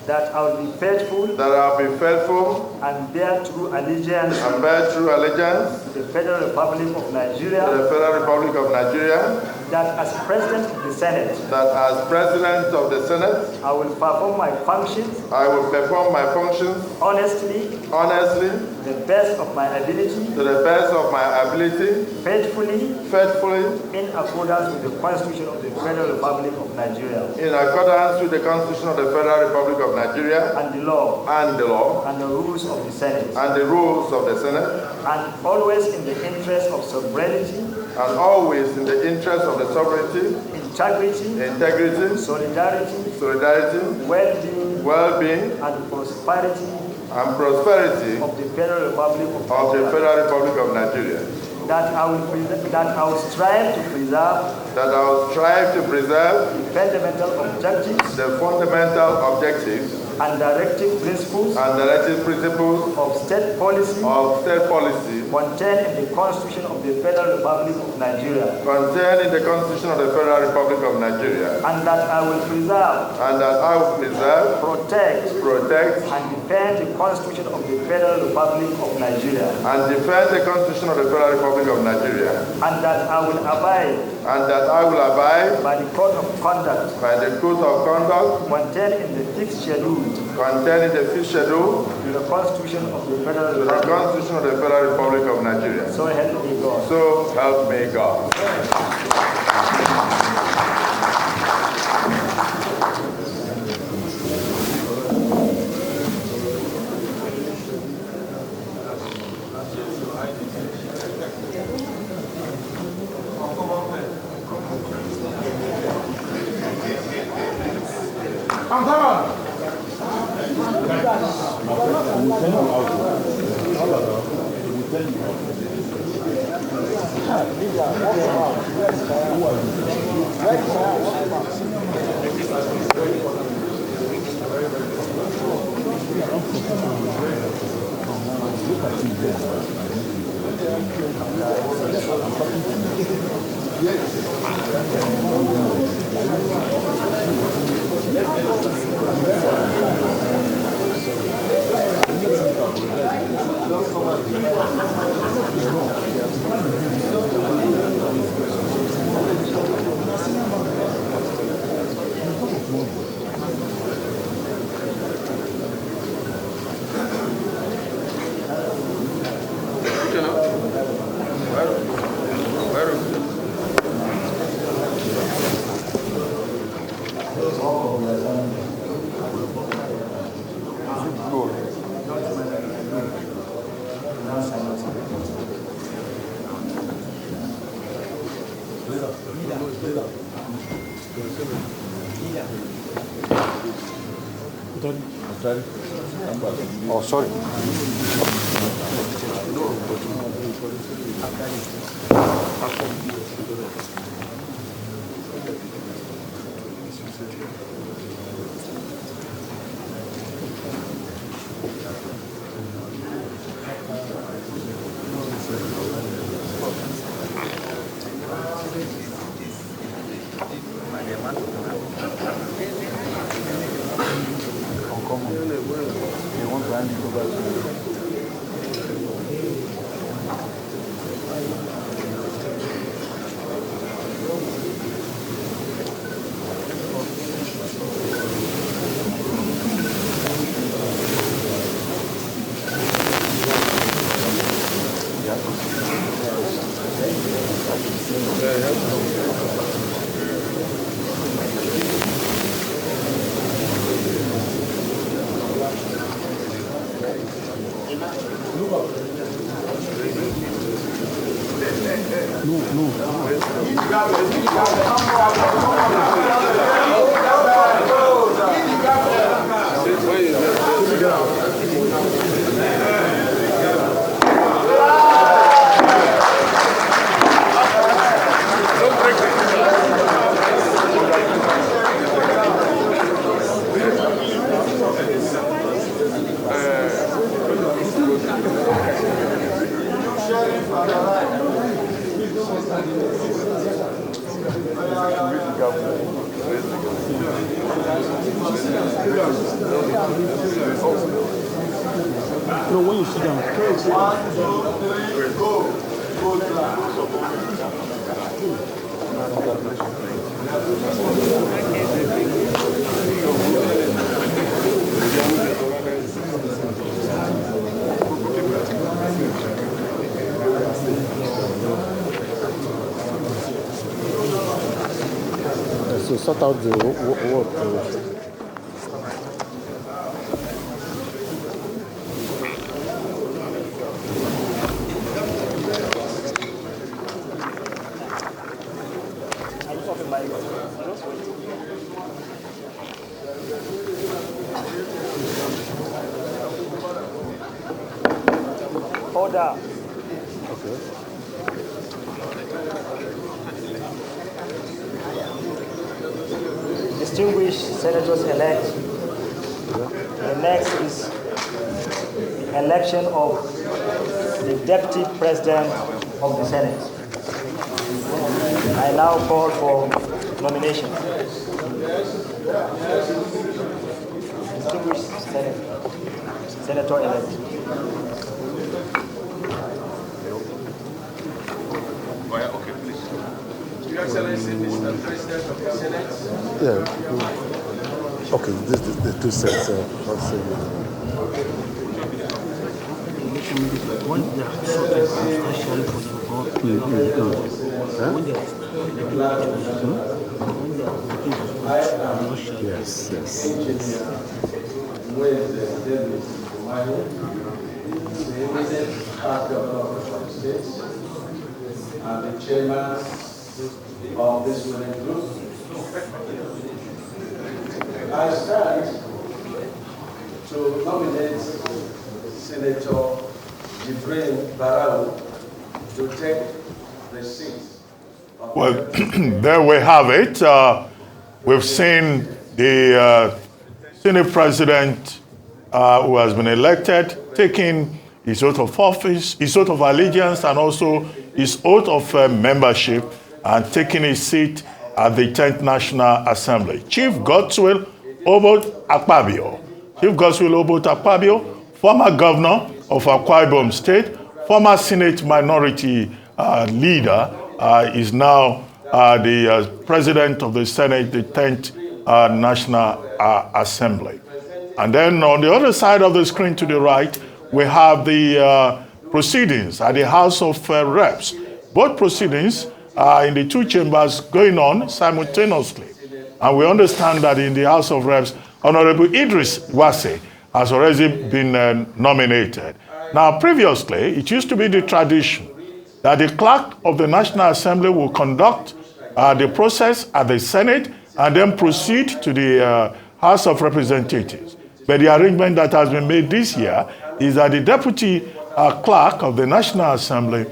S9: that I will be faithful.
S13: That I will be faithful.
S9: And bear true allegiance.
S13: And bear true allegiance.
S9: To the Federal Republic of Nigeria.
S13: To the Federal Republic of Nigeria.
S9: That as President of the Senate.
S13: That as President of the Senate.
S9: I will perform my functions.
S13: I will perform my functions.
S9: Honestly.
S13: Honestly.
S9: To the best of my ability.
S13: To the best of my ability.
S9: Faithfully.
S13: Faithfully.
S9: In accordance with the Constitution of the Federal Republic of Nigeria.
S13: In accordance with the Constitution of the Federal Republic of Nigeria.
S9: And the law.
S13: And the law.
S9: And the rules of the Senate.
S13: And the rules of the Senate.
S9: And always in the interest of sovereignty.
S13: And always in the interest of the sovereignty.
S9: Integrity.
S13: Solidarity. Well-being.
S9: And prosperity.
S13: Of
S9: the Federal Republic
S13: of Nigeria.
S9: That I will strive to preserve.
S13: That I will strive to preserve.
S9: The fundamental objectives.
S13: The fundamental objectives.
S9: And directive principles. Of state policy. Contained in the Constitution of the Federal Republic of Nigeria.
S13: Contained in the Constitution of the Federal Republic of Nigeria.
S9: And that I will preserve. Protect. And defend the Constitution of the Federal Republic of Nigeria.
S13: And defend the Constitution of the Federal Republic of Nigeria.
S9: And that I will abide.
S13: By
S9: the code of conduct.
S13: Contained
S9: in the fifth schedule.
S13: To
S9: the Constitution of the Federal
S13: Republic of Nigeria.
S9: So help me God.
S13: So help me God.
S10: Oh, sorry.
S8: No, when you sit down.
S6: 1, 2, 3, go. Go
S10: So sort out the work.
S9: Order.
S10: Okay.
S9: Distinguished senators-elect, the next is the election of the Deputy President of the Senate. I now call for nomination. Distinguished Senator-elect.
S13: Okay, please. Your Excellency, Mr. President of the Senate.
S10: Yeah. Okay, this is the two sets.
S3: When they are sorted substantially for the vote, when they are when they are looking for
S10: Yes.
S6: And the chairman of this winning group. I stand to nominate Senator Jibril Barau to take the seat.
S4: Well, there we have it. We've seen the Senate President who has been elected taking his oath of office, his oath of allegiance, and also his oath of membership, and taking his seat at the 10th National Assembly. Chief Godswill Obot Akpabio. Chief Godswill Obot Akpabio, former governor of Akwa Ibom State, former Senate minority leader, is now the president of the Senate, the 10th National Assembly. And then on the other side of the screen to the right, we have the proceedings at the House of Reps. Both proceedings are in the two chambers going on simultaneously. And we understand that in the House of Reps, Honorable Idris Wase has already been nominated. Now, previously, it used to be the tradition that the clerk of the National Assembly will conduct the process at the Senate and then proceed to the House of Representatives. But the arrangement that has been made this year is that the deputy clerk of the National Assembly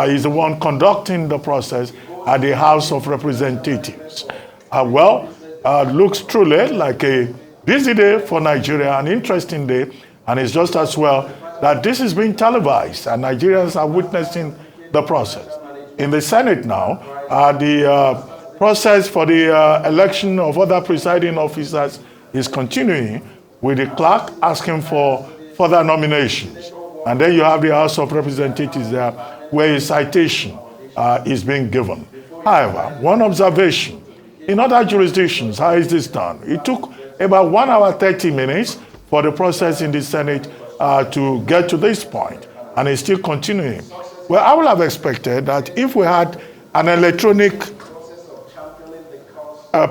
S4: is the one conducting the process at the House of Representatives. Looks truly like a busy day for Nigeria, an interesting day, and it's just as well that this is being televised and Nigerians are witnessing the process. In the Senate now, the process for the election of other presiding officers is continuing, with the clerk asking for further nominations. And then you have the House of Representatives there, where a citation is being given. However, one observation, in other jurisdictions, how is this done? It took about 1 hour 30 minutes for the process in the Senate to get to this point, and it's still continuing. Well, I would have expected that if we had an electronic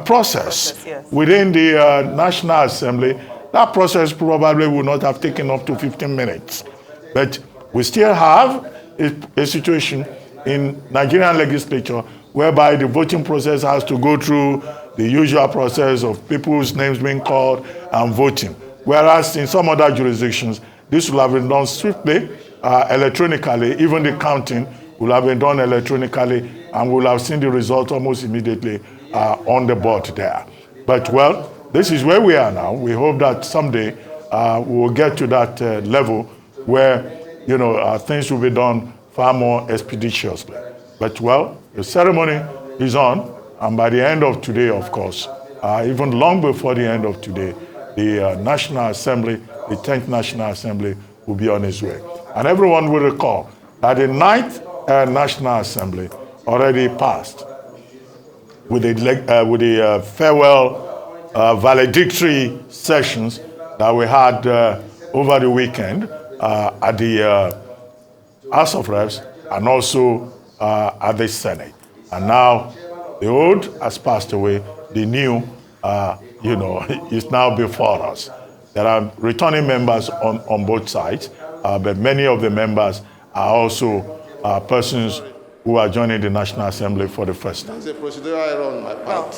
S4: process within the National Assembly, that process probably would not have taken up to 15 minutes. But we still have a situation in Nigerian legislature whereby the voting process has to go through the usual process of people's names being called and voting. Whereas in some other jurisdictions, this will have been done swiftly, electronically. Even the counting will have been done electronically, and we'll have seen the result almost immediately on the board there. But well, this is where we are now. We hope that someday we will get to that level where, things will be done far more expeditiously. But well, the ceremony is on, and by the end of today, of course, even long before the end of today, the National Assembly, the 10th National Assembly, will be on his way. And everyone will recall that the 9th National Assembly already passed with the farewell valedictory sessions that we had over the weekend at the House of Reps and also at the Senate. And now the old has passed away, the new, is now before us. There are returning members on both sides, but many of the members are also persons who are joining the National Assembly for the first time.
S14: There's a procedural error on my part.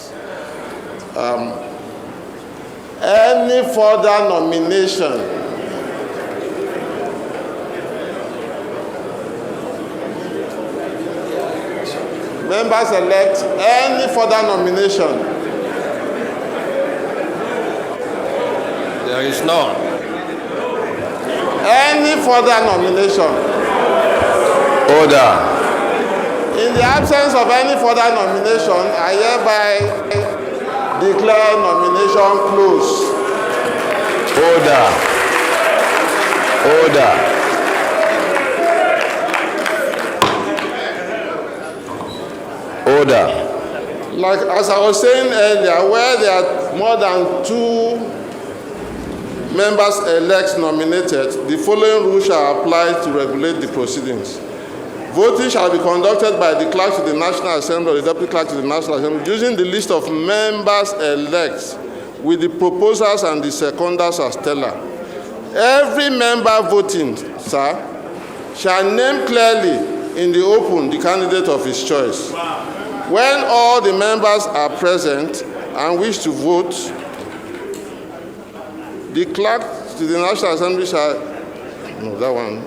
S14: Any further nomination members elect, any further nomination?
S2: There is none.
S14: Any further nomination?
S2: Order.
S14: In the absence of any further nomination, I hereby declare nomination closed.
S2: Order. Order. Order.
S14: Like as I was saying earlier, where there are more than 2 members elect nominated, the following rules shall apply to regulate the proceedings. Voting shall be conducted by the clerk to the National Assembly or the deputy clerk to the National Assembly using the list of members elect with the proposals and the seconders as teller. Every member voting, sir, shall name clearly in the open the candidate of his choice. When all the members are present and wish to vote, the clerk to the National Assembly shall, no, that one.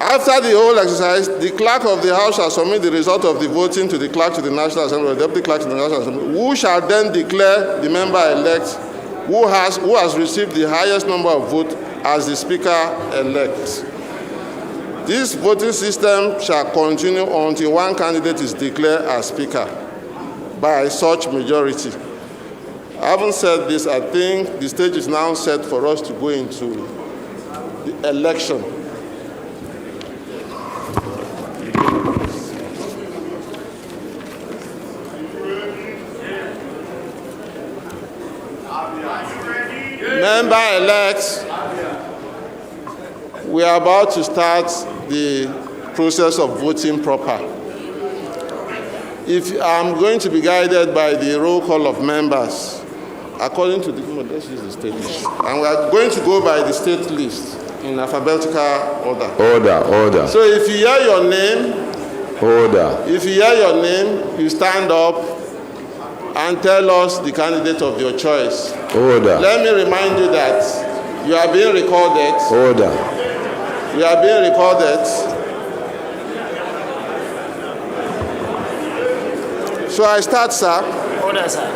S14: After the whole exercise, the clerk of the House shall submit the result of the voting to the clerk to the National Assembly or the deputy clerk to the National Assembly, who shall then declare the member-elect who has received the highest number of votes as the speaker-elect. This voting system shall continue until one candidate is declared as speaker by such majority. Having said this, I think the stage is now set for us to go into the election. Member-elects, we are about to start the process of voting proper. If I'm going to be guided by the roll call of members, according to the, let's use the state list, and we are going to go by the state list in alphabetical order.
S2: Order.
S14: So if you hear your name, If you hear your name, you stand up and tell us the candidate of your choice. Let me remind you that you are being recorded. You are being recorded. So I start, sir.
S5: Order, sir.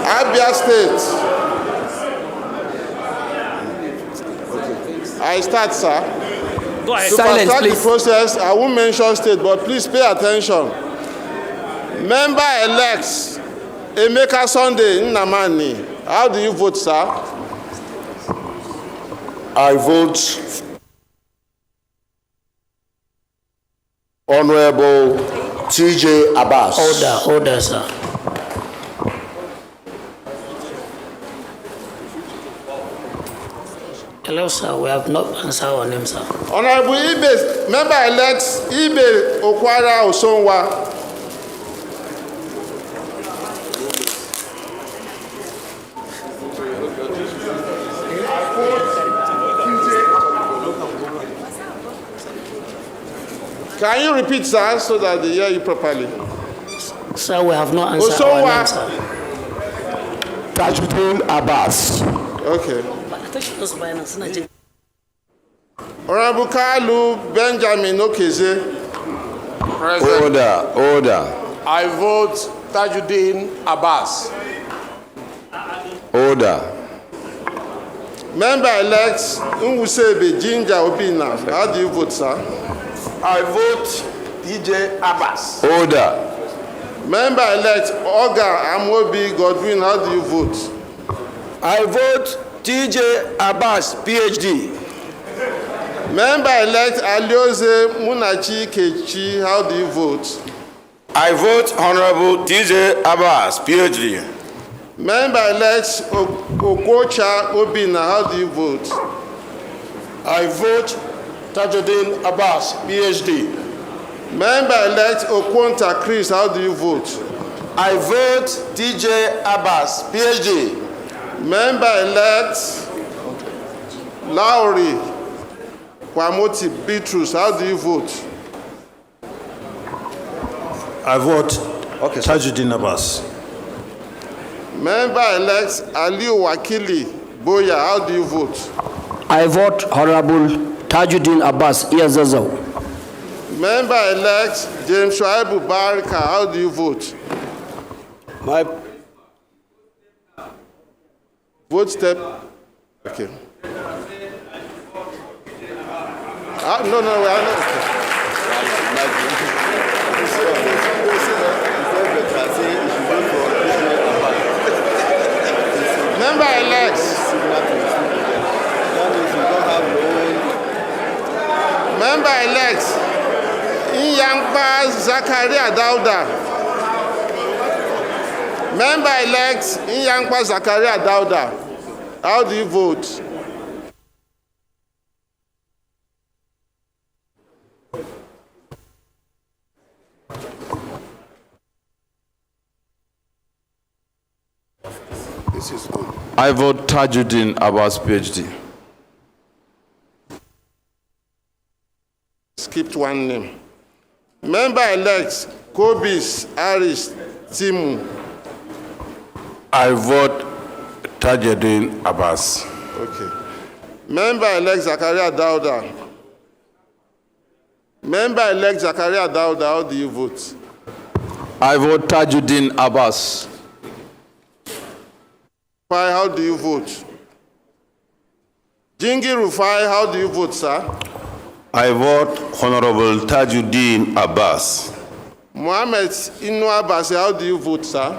S14: Abia State. I start, sir.
S5: Go ahead.
S14: To
S5: Silence, please.
S14: the process, I won't mention state, but please pay attention. Member-elects Emeka Sunday Nnamani. How do you vote, sir?
S15: I vote Honorable TJ Abbas.
S5: Order, sir. Hello, sir. We have not answered our name, sir.
S14: Honorable Ibe, member-elect Ibe Okwara Osonwa. Can you repeat, sir, so that they hear you properly?
S5: Sir, we have not answered our name, sir.
S15: Tajuddin Abbas.
S14: Okay. Honorable Kalu Benjamin Okeze. Present.
S2: Order.
S16: I vote Tajuddin Abbas.
S2: Order.
S14: Member-elect Nwusebe Ginger Obina. How do you vote, sir?
S16: I vote DJ Abbas.
S2: Order.
S14: Member-elect Oga Amobi Godwin. How do you vote?
S15: I vote
S16: TJ Abbas, PhD.
S14: Member-elect Alioze Munachi Kechi, how do you vote?
S16: I vote Honorable TJ Abbas, PhD.
S14: Member-elect Okocha Obina, how do you vote?
S16: I vote Tajuddin Abbas, PhD.
S14: Member-elect Okwonta Chris, how do you vote?
S16: I vote TJ Abbas, PhD.
S14: Member-elect Lowry Kwamoti Beatrice, how do you vote?
S10: I vote Tajuddin Abbas.
S14: Member-elect Aliu Wakili Boya, how do you vote?
S17: I vote Honorable Tajuddin Abbas, Iyazazo.
S14: Member-elect James Shuaibu Barika, how do you vote?
S16: My
S14: vote step. Okay. No, we are not. Member-elect. Member-elect Inyangba Zakaria Dauda. Member-elect Inyangba Zakaria Dauda. How do you vote?
S16: This is good. I vote Tajuddin Abbas, PhD.
S14: Skipped one name. Member-elect Kobis Aris Timu.
S16: I vote Tajuddin Abbas.
S14: Okay. Member-elect Zakaria Dauda. Member-elect Zakaria Dauda, how do you vote?
S16: I vote Tajuddin Abbas.
S14: Rufai, how do you vote? Jingi Rufai, how do you vote, sir?
S16: I vote Honorable Tajuddin Abbas.
S14: Mohammed Inu Abbas, how do you vote, sir?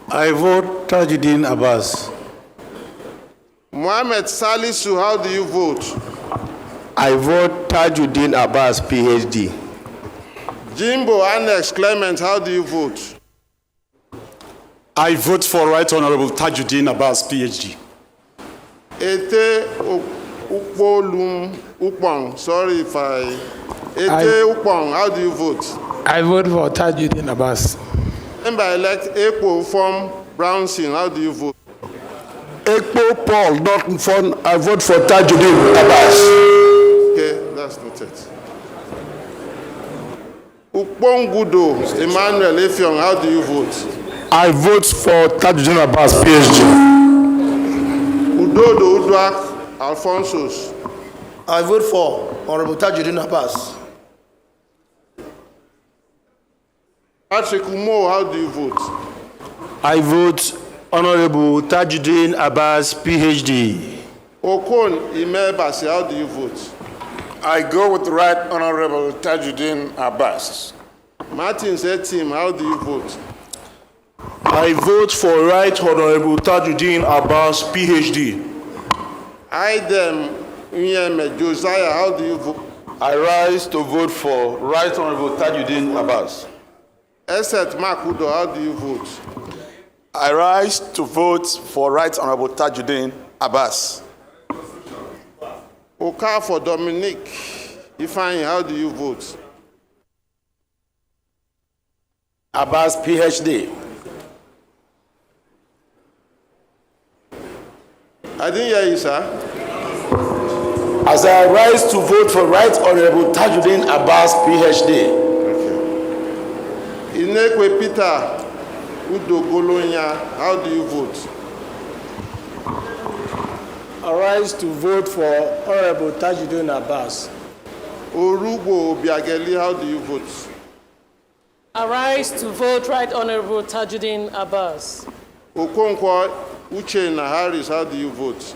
S10: I vote Tajuddin Abbas.
S14: Mohammed Salisu, how do you vote?
S15: I vote Tajuddin Abbas, PhD.
S14: Jimbo Annex Clement, how do you vote?
S18: I vote for Right Honorable Tajuddin Abbas, PhD.
S14: Ete Ukpolum Ukpong, sorry if Ete Ukpong, how do you vote?
S19: I vote for Tajuddin Abbas.
S14: Member-elect Ekpo from Brownson, how do you vote?
S15: Ekpo Paul, not for, I vote for Tajuddin Abbas.
S14: Okay, that's noted. Ukpongudo Emmanuel Effiong, how do you vote?
S15: I vote for Tajuddin Abbas, PhD.
S14: Udodo Uduak Alphonsus.
S2: I vote for Honorable Tajuddin Abbas.
S14: Patrick Umo, how do you vote?
S10: I vote Honorable Tajuddin Abbas, PhD.
S14: Okon Imebasi, how do you vote?
S16: I go with the Right Honorable Tajuddin Abbas.
S14: Martin Zetim, how do you vote?
S10: I vote for Right Honorable Tajuddin Abbas, PhD.
S14: Idem Nyeme Josiah, how do you vote?
S16: I rise to vote for Right Honorable Tajuddin Abbas.
S14: Eset Makudo, how do you vote?
S18: I rise to vote for Right Honorable Tajuddin Abbas.
S14: Okafor Dominic Ifeanyi, how do you vote?
S15: Abbas, PhD.
S14: I didn't hear you, sir.
S15: As I rise to vote for Right Honorable Tajuddin Abbas, PhD.
S14: Inekwe Peter Udo Golonya, how do you vote?
S8: I rise to vote for Honorable Tajuddin Abbas.
S14: Orugbo Obiageli, how do you vote?
S20: I rise to vote Right Honorable Tajuddin Abbas.
S14: Okonkwo Uchenna Harris, how do you vote?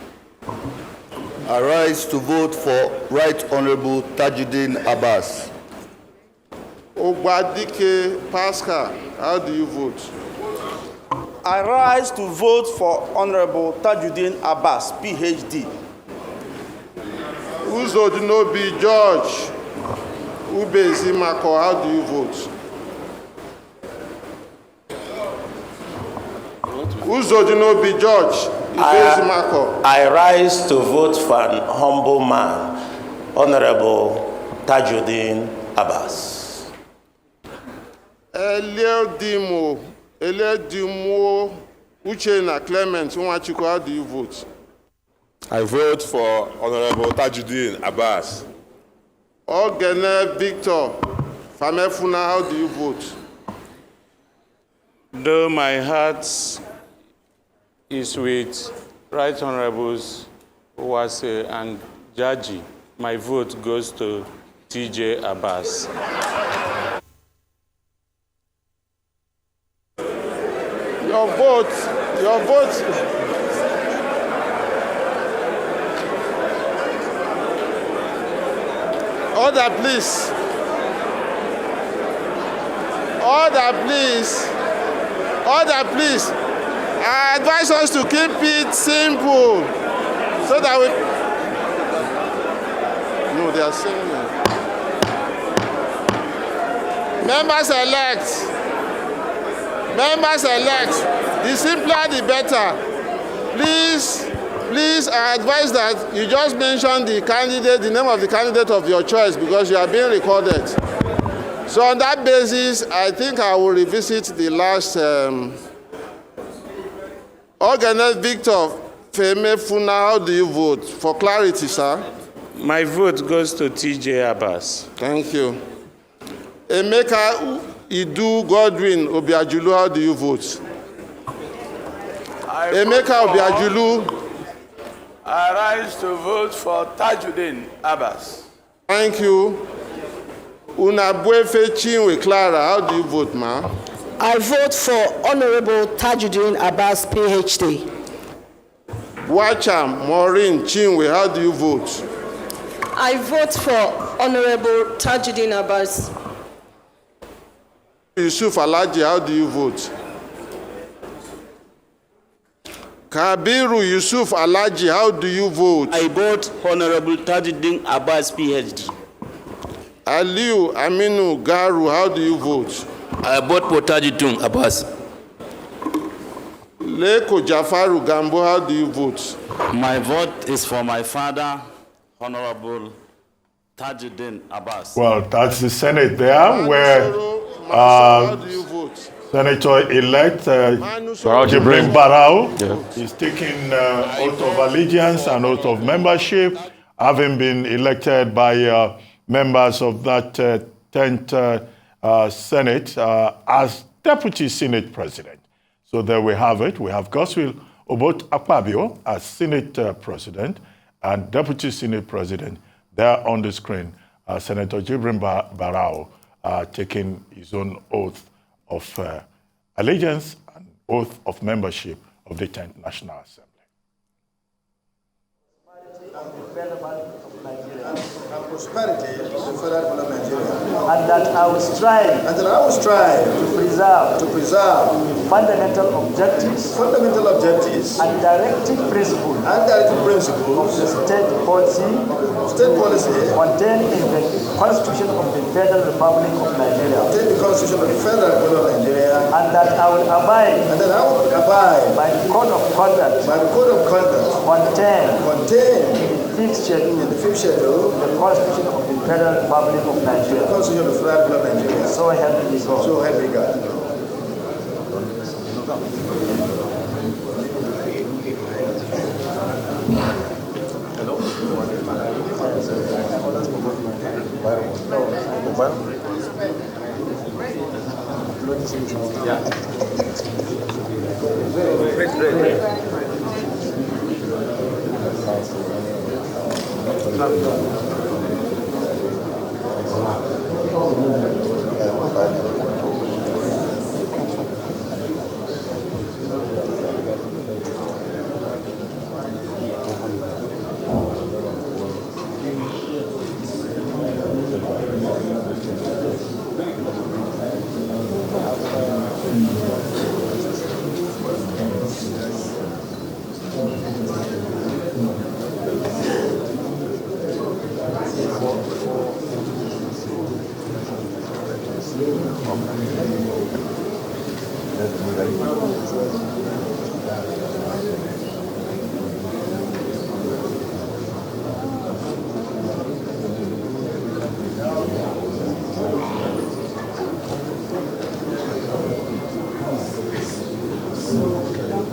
S15: I rise to vote for Right Honorable Tajuddin Abbas.
S14: Ogbadike Pascal, how do you vote?
S9: I rise to vote for Honorable Tajuddin Abbas, PhD.
S14: Uzodinobi George Ubezimako, how do you vote? Uzodinobi George Ubezimako.
S15: I rise to vote for an humble man, Honorable Tajuddin Abbas.
S14: Eliodimo Uchena Clement Nwachukwu, how do you vote?
S16: I vote for Honorable Tajuddin Abbas.
S14: Ogene Victor Famefuna, how do you vote?
S8: Though my heart is with Right Honorables Uwase and Jaji, my vote goes to TJ Abbas.
S14: Your vote. Order, please. Order, please. I advise us to keep it simple so that we... No, they are saying it. Members elect, the simpler the better. Please, I advise that you just mention the candidate, the name of the candidate of your choice, because you are being recorded. So on that basis, I think I will revisit the last Organized Victor Famefuna, how do you vote? For clarity, sir.
S8: My vote goes to TJ Abbas.
S14: Thank you. Emeka Idu Godwin Obiajulu, how do you vote? Emeka Obiajulu.
S18: I rise to vote for Tajuddin Abbas.
S14: Thank you. Unabwefe Chinwe Clara, how do you vote, ma'am?
S21: I vote for Honorable Tajuddin Abbas, PhD.
S14: Wacham Maureen Chinwe, how do you vote?
S20: I vote for Honorable Tajuddin Abbas.
S14: Yusuf Alaji, how do you vote? Kabiru Yusuf Alaji, how do you vote?
S17: I vote Honorable Tajuddin Abbas, PhD.
S14: Aliu Aminu Garu, how do you vote?
S17: I vote for Tajuddin Abbas.
S14: Leko Jafaru Gambo, how do you vote?
S17: My vote is for my father, Honorable Tajuddin Abbas.
S4: Well, that's the Senate there, where
S14: how do you vote?
S4: Senator-elect Jibrin Barau is taking oath of allegiance and oath of membership, having been elected by members of that 10th Senate as Deputy Senate President. So there we have it. We have Godswill Obot Akpabio as Senate President and Deputy Senate President. There on the screen, Senator Jibrin Barau taking his own oath of allegiance and oath of membership of the 10th National Assembly.
S2: Prosperity of the federal government of Nigeria.
S9: And that I will strive to preserve fundamental objectives and directive principles of the state policy contained in the Constitution of the Federal Republic of Nigeria. And that I will abide by the code of conduct contained in the fifth schedule of the Constitution of the Federal Republic of Nigeria. So help me God.
S2: So help me God.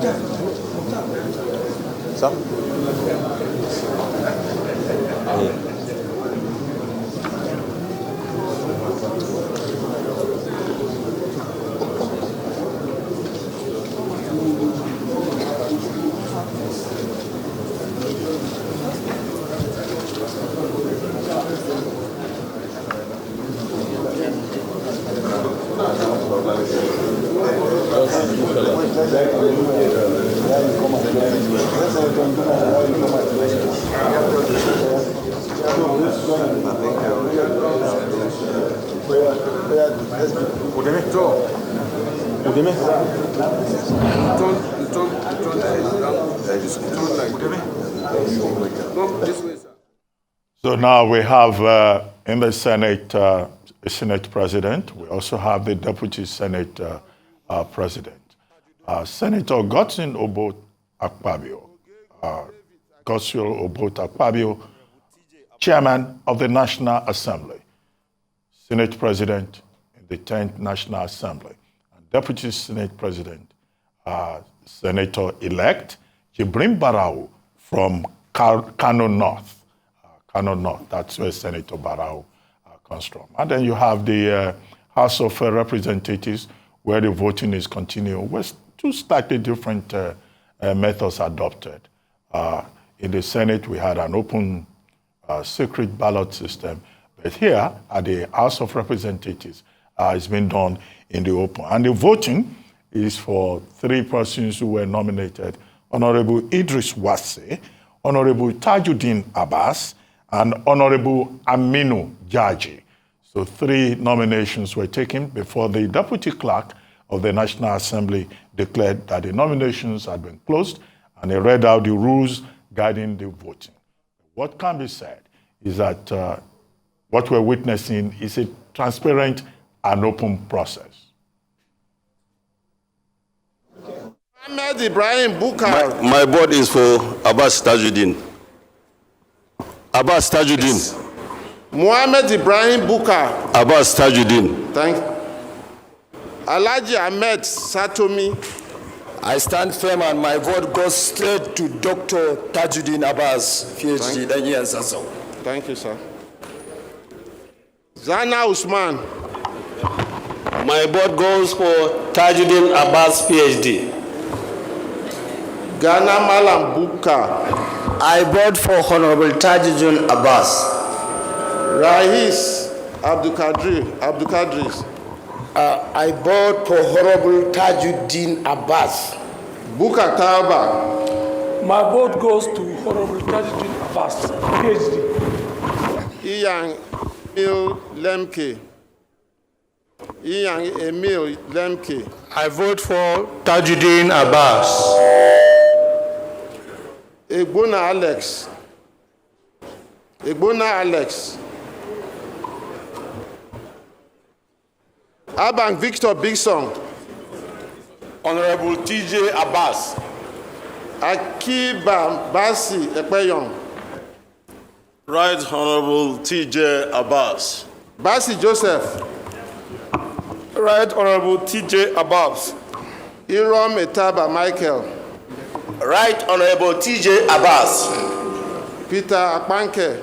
S18: Sir?
S4: So now we have in the Senate a Senate President. We also have the Deputy Senate President. Senator Godson Obot Akpabio, Chairman of the National Assembly, Senate President in the 10th National Assembly, and Deputy Senate President, Senator-elect Jibrin Barau from Kano North. Kano North, that's where Senator Barau comes from. And then you have the House of Representatives, where the voting is continuing, with two slightly different methods adopted. In the Senate, we had an open secret ballot system, but here at the House of Representatives, it's been done in the open. And the voting is for three persons who were nominated: Honorable Idris Wase, Honorable Tajuddin Abbas, and Honorable Aminu Jaji. So three nominations were taken before the Deputy Clerk of the National Assembly declared that the nominations had been closed, and he read out the rules guiding the voting. What can be said is that what we're witnessing is a transparent and open process.
S14: Ahmed Ibrahim Bukar.
S17: My board is for Abbas Tajuddin. Abbas Tajuddin.
S14: Yes. Muhammad Ibrahim Bukar.
S17: Abbas Tajuddin.
S14: Thank you. Alhaji Ahmed Satomi.
S7: I stand firm and my vote goes straight to Dr. Tajuddin Abbas, PhD.
S14: Thank you, sir. Zana Usman.
S17: My vote goes for Tajuddin Abbas, PhD.
S14: Ghana Malam Buka.
S7: I vote for Honorable Tajuddin Abbas.
S14: Rahis Abdulkadris.
S7: I vote for Honorable Tajuddin Abbas.
S14: Buka Tauba.
S19: My vote goes to Honorable Tajuddin Abbas, PhD.
S14: Iyan Emil Lemke. Iyan Emil Lemke.
S10: I vote for Tajuddin Abbas.
S14: Egbona Alex. Abang Victor Bigson.
S18: Honorable TJ Abbas.
S14: Akiba Basi Ekpeyon.
S17: Right Honorable TJ Abbas.
S14: Basi Joseph.
S10: Right Honorable TJ Abbas.
S14: Irom Etaba Michael.
S15: Right Honorable TJ Abbas.
S14: Peter Akpanke.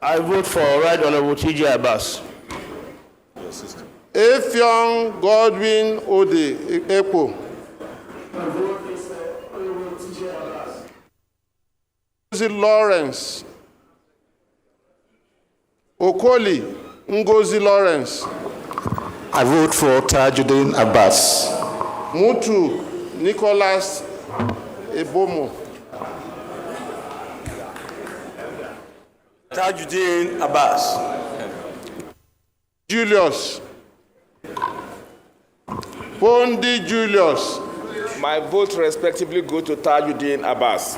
S7: I vote for Right Honorable TJ Abbas.
S14: Effiong Godwin Ode Ekpo.
S7: My vote is Honorable TJ Abbas.
S14: Ngozi Lawrence. Okoli Ngozi Lawrence.
S7: I vote for Tajuddin Abbas.
S14: Mutu Nicholas Ebomo.
S18: Tajuddin Abbas.
S14: Julius. Pondi Julius.
S18: My vote respectively go to Tajuddin Abbas.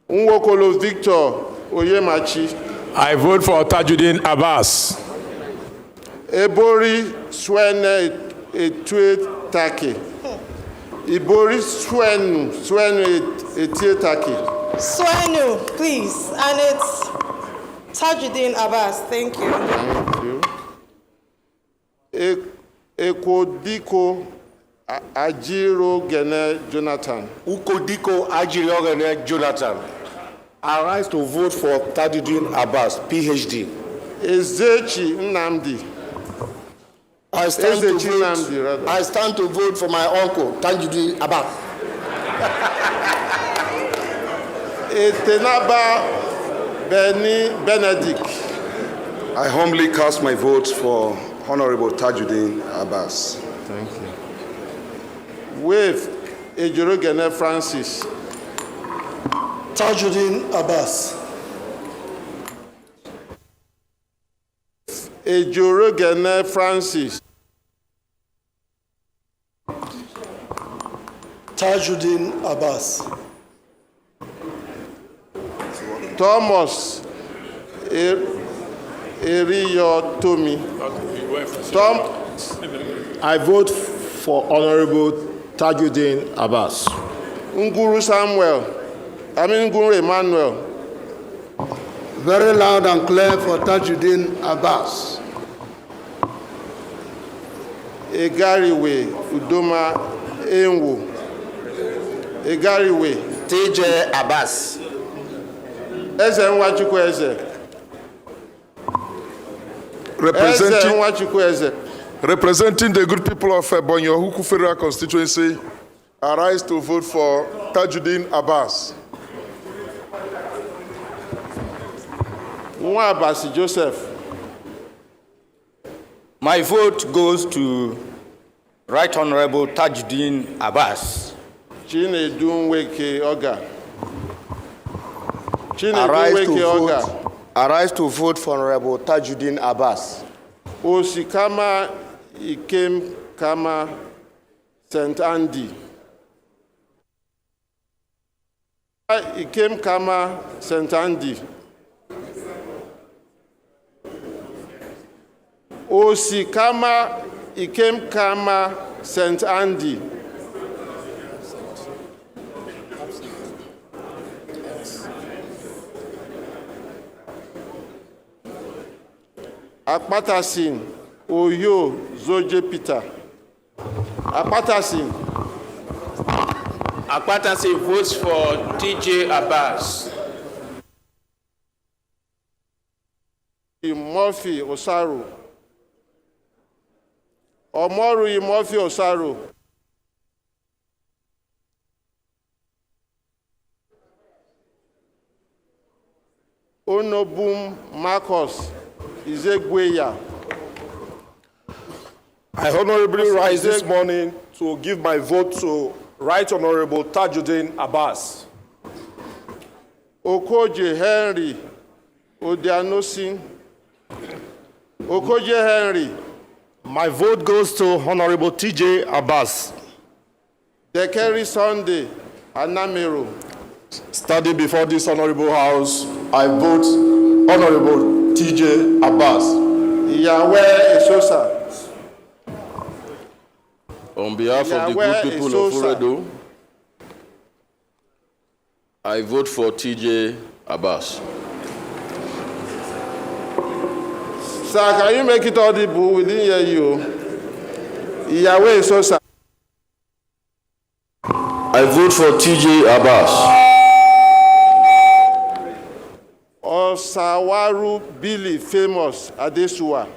S14: Nwokolo Victor Oyemachi.
S19: I vote for Tajuddin Abbas.
S14: Ebori Swene Etue Take. Ibori Swenu Etue Take.
S21: Swenu, please. And it's Tajuddin Abbas. Thank you.
S14: Thank you. Ekodiko Ajirogene Jonathan.
S10: Ukodiko Ajirogene Jonathan. I rise to vote for Tajuddin Abbas, PhD.
S14: Ezechi Nnamdi.
S7: I stand to vote for my uncle, Tajuddin Abbas.
S14: Etenaba Benedict.
S1: I humbly cast my vote for Honorable Tajuddin Abbas.
S14: Thank you. Wave Ejorogene Francis.
S6: Tajuddin Abbas.
S14: Ejorogene Francis.
S6: Tajuddin Abbas.
S14: Thomas Eriyo Tomi.
S10: I vote for Honorable Tajuddin Abbas.
S14: Nguru Emmanuel.
S12: Very loud and clear for Tajuddin Abbas.
S14: Egariwe Udoma Enwo. Egariwe.
S7: TJ Abbas.
S14: Eze Nwachukwu Eze.
S18: Representing the good people of Bonyohuku Federal Constituency, I rise to vote for Tajuddin Abbas.
S14: Nwa Abasi Joseph.
S22: My vote goes to Right Honorable Tajuddin Abbas.
S14: Chinedu Weke Oga.
S7: I rise to vote for Honorable Tajuddin Abbas.
S14: Osikama Ikem Kama St. Andy. Ikem Kama St. Andy. Osikama Ikem Kama St. Andy. Akpatasin Oyo Zoje Peter. Akpatasin
S22: votes for TJ Abbas.
S14: Murphy Osaru. Omoru Murphy Osaru. Onobum Marcus Izegweya.
S10: I honorably rise this morning to give my vote to Right Honorable Tajuddin Abbas.
S14: Okoje Henry Odianosin. Okoje Henry.
S10: My vote goes to Honorable TJ Abbas.
S14: Dekeri Sunday Anamero.
S10: Standing before this honorable house, I vote Honorable TJ Abbas.
S14: Yahweh Esosa.
S11: On behalf of the good people of Uredo, I vote for TJ Abbas.
S14: Sir, can you make it audible? We didn't hear you. Yahweh Esosa.
S11: I vote for TJ Abbas.
S14: Osawaru Billy Famous Adesuwa.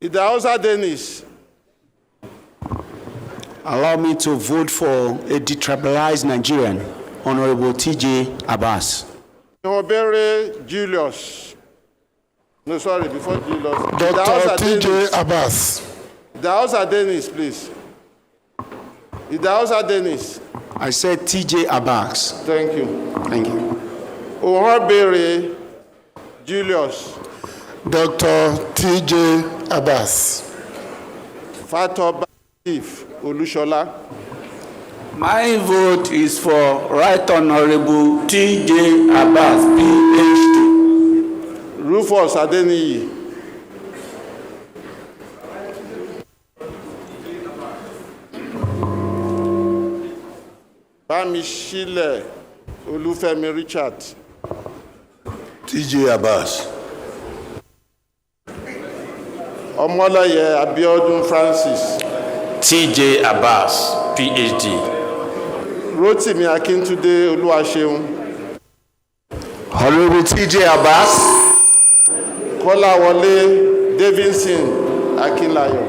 S14: Idausa Dennis.
S3: Allow me to vote for a detribalized Nigerian, Honorable TJ Abbas.
S14: Obere Julius. No, sorry, before Julius.
S16: Dr. TJ Abbas.
S14: Idausa Dennis, please. Idausa Dennis.
S3: I said TJ Abbas.
S14: Thank you.
S3: Thank you.
S14: Obere Julius.
S16: Dr. TJ Abbas.
S14: Fatoba Chief Olushola.
S22: My vote is for Right Honorable TJ Abbas, PhD.
S14: Rufus Adeniyi. Bamishile Olufemi Richard.
S2: TJ Abbas.
S14: Omolaye Abiodun Francis.
S17: TJ Abbas, PhD.
S14: Rotimi Akintude Oluwaseun.
S3: Honorable TJ Abbas.
S14: Kolawole Davidson Akinlayo.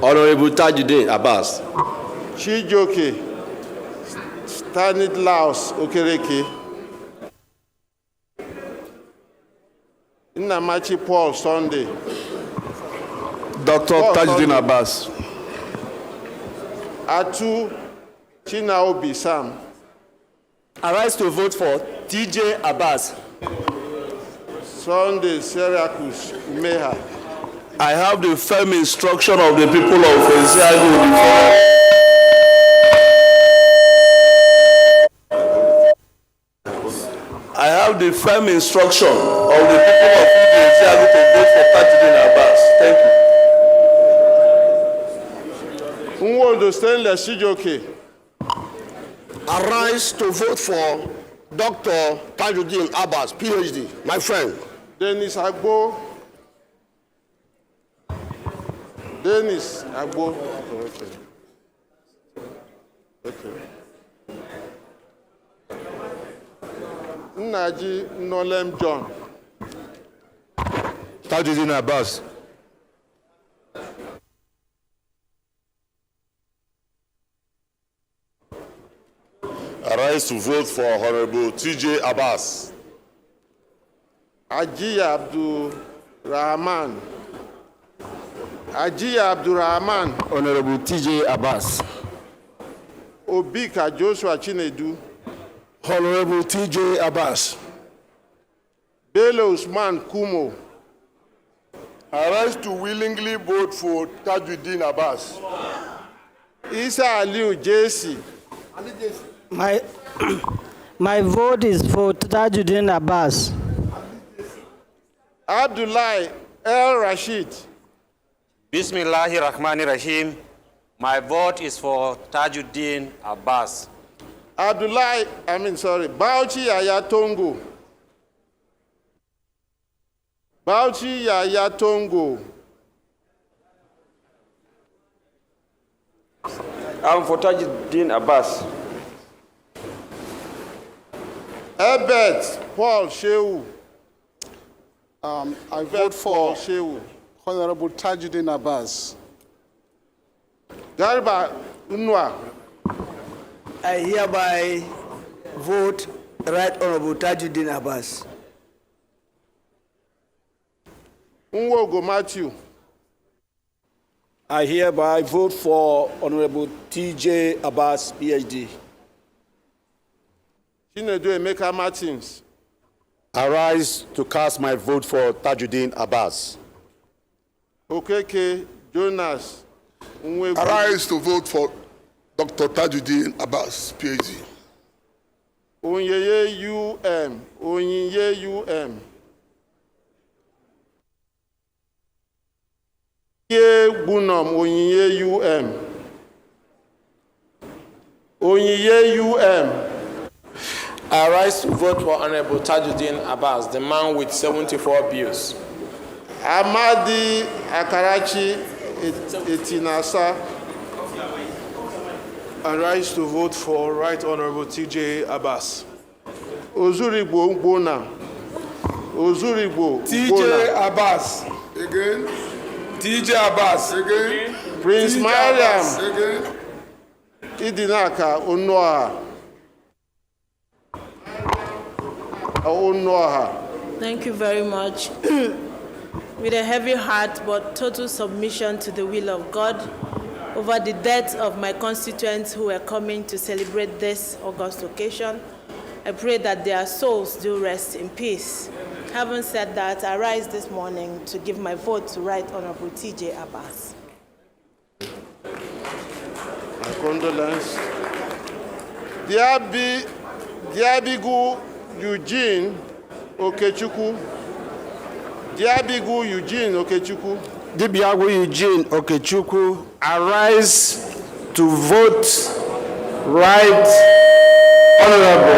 S10: Honorable Tajuddin Abbas.
S14: Chijoke Stanislaus Okereke. Nnamachi Paul Sunday.
S10: Dr. Tajuddin Abbas.
S14: Atu Chinaobi Sam.
S7: Arise to vote for TJ Abbas.
S14: Sunday Syracuse Umeha.
S10: I have the firm instruction of the people of Eziago. I have the firm instruction of the people of Eziago to vote for Tajuddin Abbas. Thank you.
S14: Nwodo Stainless Chijoke.
S10: Arise to vote for Dr. Tajuddin Abbas, PhD, my friend.
S14: Dennis Agbo. Dennis Agbo. Okay. Nnaji Nolem John.
S10: Tajuddin Abbas.
S5: Arise to vote for Honorable TJ Abbas.
S14: Ajiya Abdul Rahman. Ajiya Abdul Rahman.
S3: Honorable TJ Abbas.
S14: Obika Joshua Chinedu.
S10: Honorable TJ Abbas.
S14: Bello Usman Kumo.
S5: Arise to willingly vote for Tajuddin Abbas.
S14: Isa Aliu JC.
S13: My vote is for Tajuddin Abbas.
S14: Abdullahi El Rashid.
S23: Bismillahir Rahmanir Rahim. My vote is for Tajuddin Abbas.
S14: Bauchi Yaya Tongo. Bauchi Yaya Tongo.
S22: I'm for Tajuddin Abbas.
S14: Ebert Paul Shehu.
S12: I vote for Honorable Tajuddin Abbas.
S14: Garba Unwa.
S24: I hereby vote Right Honorable Tajuddin Abbas.
S14: Nwogo Matthew.
S22: I hereby vote for Honorable TJ Abbas, PhD.
S14: Chinedu Emeka Martins.
S10: Arise to cast my vote for Tajuddin Abbas.
S14: Okeke Jonas.
S5: Arise to vote for Dr. Tajuddin Abbas, PhD.
S14: Onyeye UM. Onyeye UM. Ye Bunam Onyeye UM. Onyeye UM.
S8: I rise to vote for Honorable Tajuddin Abbas, the man with 74 bills.
S14: Amadi Akarachi Etinasa.
S25: I rise to vote for Right Honorable TJ Abbas.
S14: Ozurigbo Ugbona. Ozurigbo
S25: TJ Abbas. Again. TJ Abbas. Again.
S14: Prince Mariam. Again. Idinaka Onoha.
S20: Thank you very much. With a heavy heart but total submission to the will of God over the death of my constituents who were coming to celebrate this august occasion, I pray that their souls do rest in peace. Having said that, I rise this morning to give my vote to Right Honorable TJ Abbas.
S14: My condolence. Diabigu Eugene Okechukwu. Diabigu Eugene Okechukwu.
S3: Dibiagu Eugene Okechukwu, arise to vote Right Honorable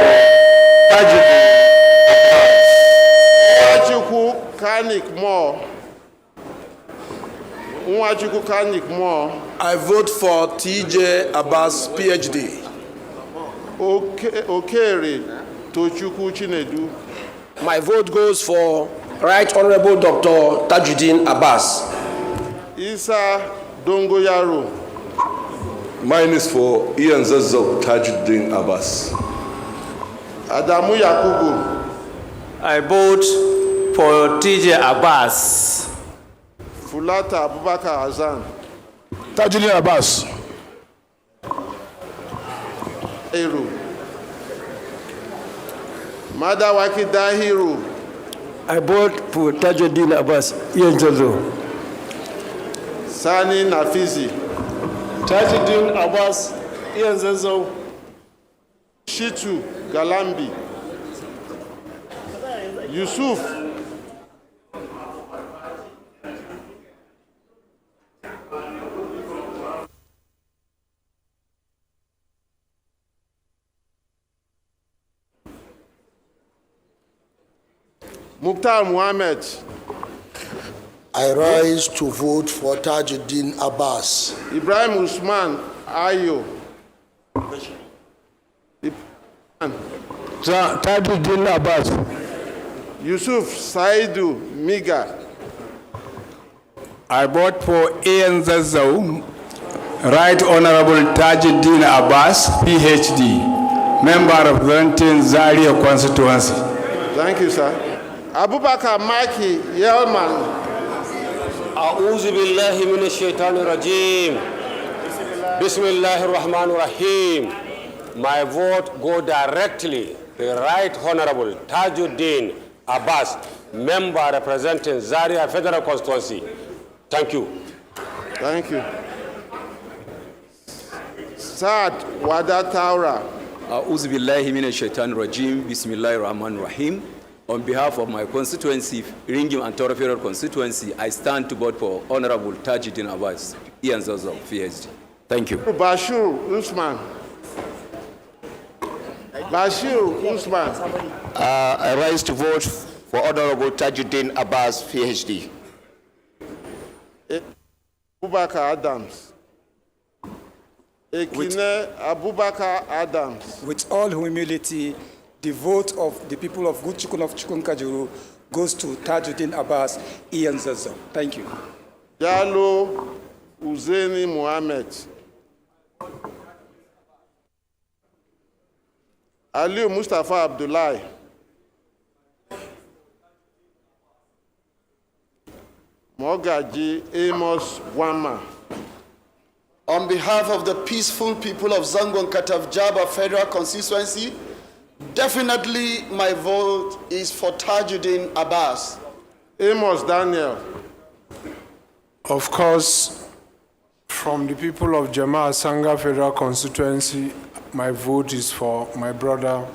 S3: Tajuddin
S14: Okechukwu Kanik Moore. Nwachukwu Kanik Mo.
S7: I vote for TJ Abbas, PhD.
S14: Okere Tochukwu Chinedu.
S7: My vote goes for Right Honorable Dr. Tajuddin Abbas.
S14: Isa Dongoyaro.
S4: Mine is for Ian Zazzau Tajuddin Abbas.
S14: Adamu Yakubu.
S9: I vote for TJ Abbas.
S14: Fulata Abubakar Hassan.
S18: Tajuddin Abbas.
S14: Eru. Madawaki Dahiru.
S24: I vote for Tajuddin Abbas, Ian Zazo.
S14: Sani Nafizi.
S25: Tajuddin Abbas, Ian Zazo.
S14: Shitu Galambi. Yusuf. Mukhtar Muhammad.
S2: I rise to vote for Tajuddin Abbas.
S14: Ibrahim Usman Ayo.
S24: Tajuddin Abbas.
S14: Yusuf Saidu Miga.
S15: I vote for Ian Zazzau, Right Honorable Tajuddin Abbas, PhD, member representing Zaria constituency.
S14: Thank you, sir. Abubakar Maki Yelman.
S23: أعوذ بالله من الشيطان الرجيم. بسم الله الرحمن الرحيم. My vote go directly to the Right Honorable Tajuddin Abbas, member representing Zaria Federal Constituency. Thank you.
S14: Thank you. Saad Wada Taura.
S19: أعوذ بالله من الشيطان الرجيم. بسم الله الرحمن الرحيم. On behalf of my constituency, Ringim and Toro Federal Constituency, I stand to vote for Honorable Tajuddin Abbas, Ian Zazo, PhD. Thank you.
S14: Bashir Usman. Bashir Usman.
S21: I rise to vote for Honorable Tajuddin Abbas, PhD.
S14: Abubakar Adams. Ekine Abubakar Adams.
S26: With all humility, the vote of the people of Guchukun of Chukunkajuru goes to Tajuddin Abbas, Ian Zazo. Thank you.
S14: Jalo Uzeni Mohammed. Aliu Mustafa Abdullahi. Mogaji Amos Wama.
S27: On behalf of the peaceful people of Zangon Katavjaba Federal Constituency, definitely my vote is for Tajuddin Abbas.
S14: Amos Daniel.
S25: Of course, from the people of Jama Sanga Federal Constituency, my vote is for my brother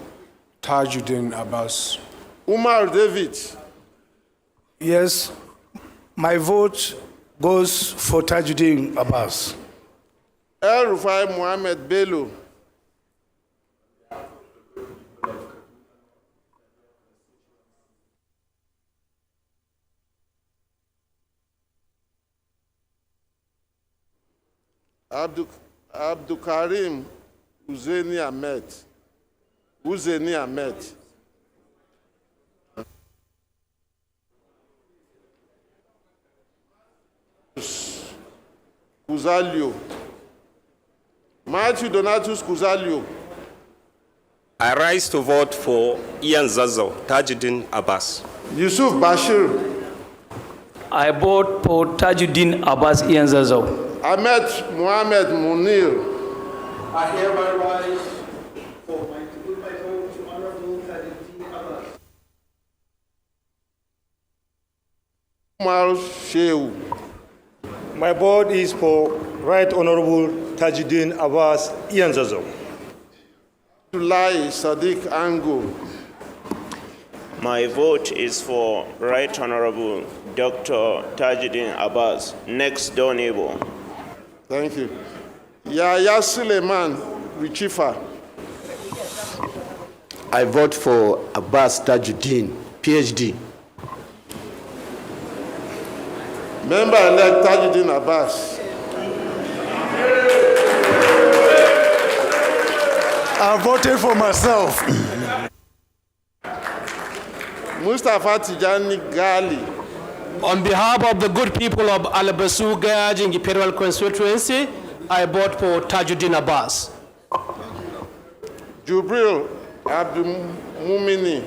S25: Tajuddin Abbas.
S14: Umar David.
S28: Yes, my vote goes for Tajuddin Abbas.
S14: El Rufai Mohammed Bello. Abdul Karim Uzeni Ahmed. Uzeni Ahmed. Kuzalio. Matthew Donatus Kuzalio.
S29: I rise to vote for Ian Zazo, Tajuddin Abbas.
S14: Yusuf Bashir.
S9: I vote for Tajuddin Abbas, Ian Zazo.
S14: Ahmed Mohamed Munir.
S6: I hereby rise to put my vote to Honorable Tajuddin Abbas.
S14: Umar Shehu.
S25: My vote is for Right Honorable Tajuddin Abbas, Ian Zazo.
S14: Tulai Sadiq Ango.
S30: My vote is for Right Honorable Dr. Tajuddin Abbas, next door neighbor.
S14: Thank you. Yaya Suleiman Richifa.
S2: I vote for Abbas Tajuddin, PhD.
S14: Member-elect Tajuddin Abbas.
S28: I voted for myself.
S14: Mustafa Tijani Gali.
S1: On behalf of the good people of Alabasu Gajing Federal Constituency, I vote for Tajuddin Abbas.
S14: Jubril Abdul Mumini.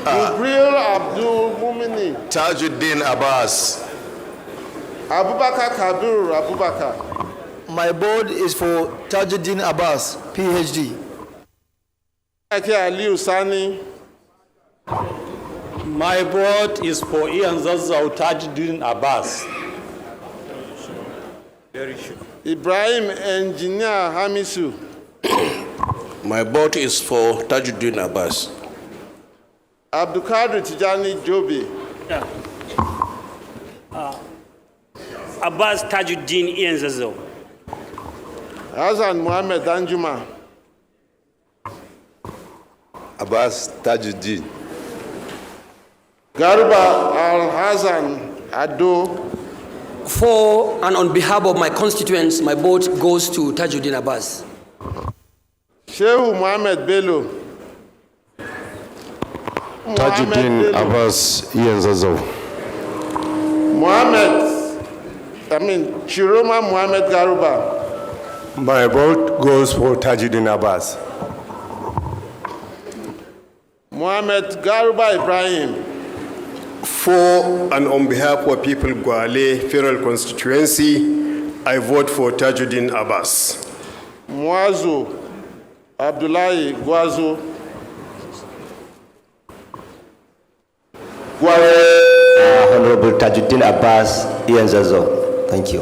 S14: Jubril Abdul Mumini.
S21: Tajuddin Abbas.
S14: Abubakar Kabir Abubakar.
S28: My vote is for Tajuddin Abbas, PhD.
S14: Aliu Sani.
S29: My vote is for Ian Zazzau Tajuddin Abbas.
S14: Ibrahim Engineer Hamisu.
S5: My vote is for Tajuddin Abbas.
S14: Abdulkadir Tijani Jobi.
S8: Abbas Tajuddin Ian Zazzau.
S14: Hassan Mohammed Danjuma.
S5: Abbas Tajuddin.
S14: Garba Al-Hassan Ado.
S10: For and on behalf of my constituents, my vote goes to Tajuddin Abbas.
S14: Shehu Mohammed Bello.
S5: Tajuddin Abbas Ian Zazzau.
S14: Chiroma Mohammed Garuba.
S5: My vote goes for Tajuddin Abbas.
S14: Mohammed Garuba Ibrahim.
S5: For and on behalf of people Gwale Federal Constituency, I vote for Tajuddin Abbas.
S14: Mwazu Abdullahi Gwazu.
S21: Honorable Tajuddin Abbas Ian Zazzau. Thank you.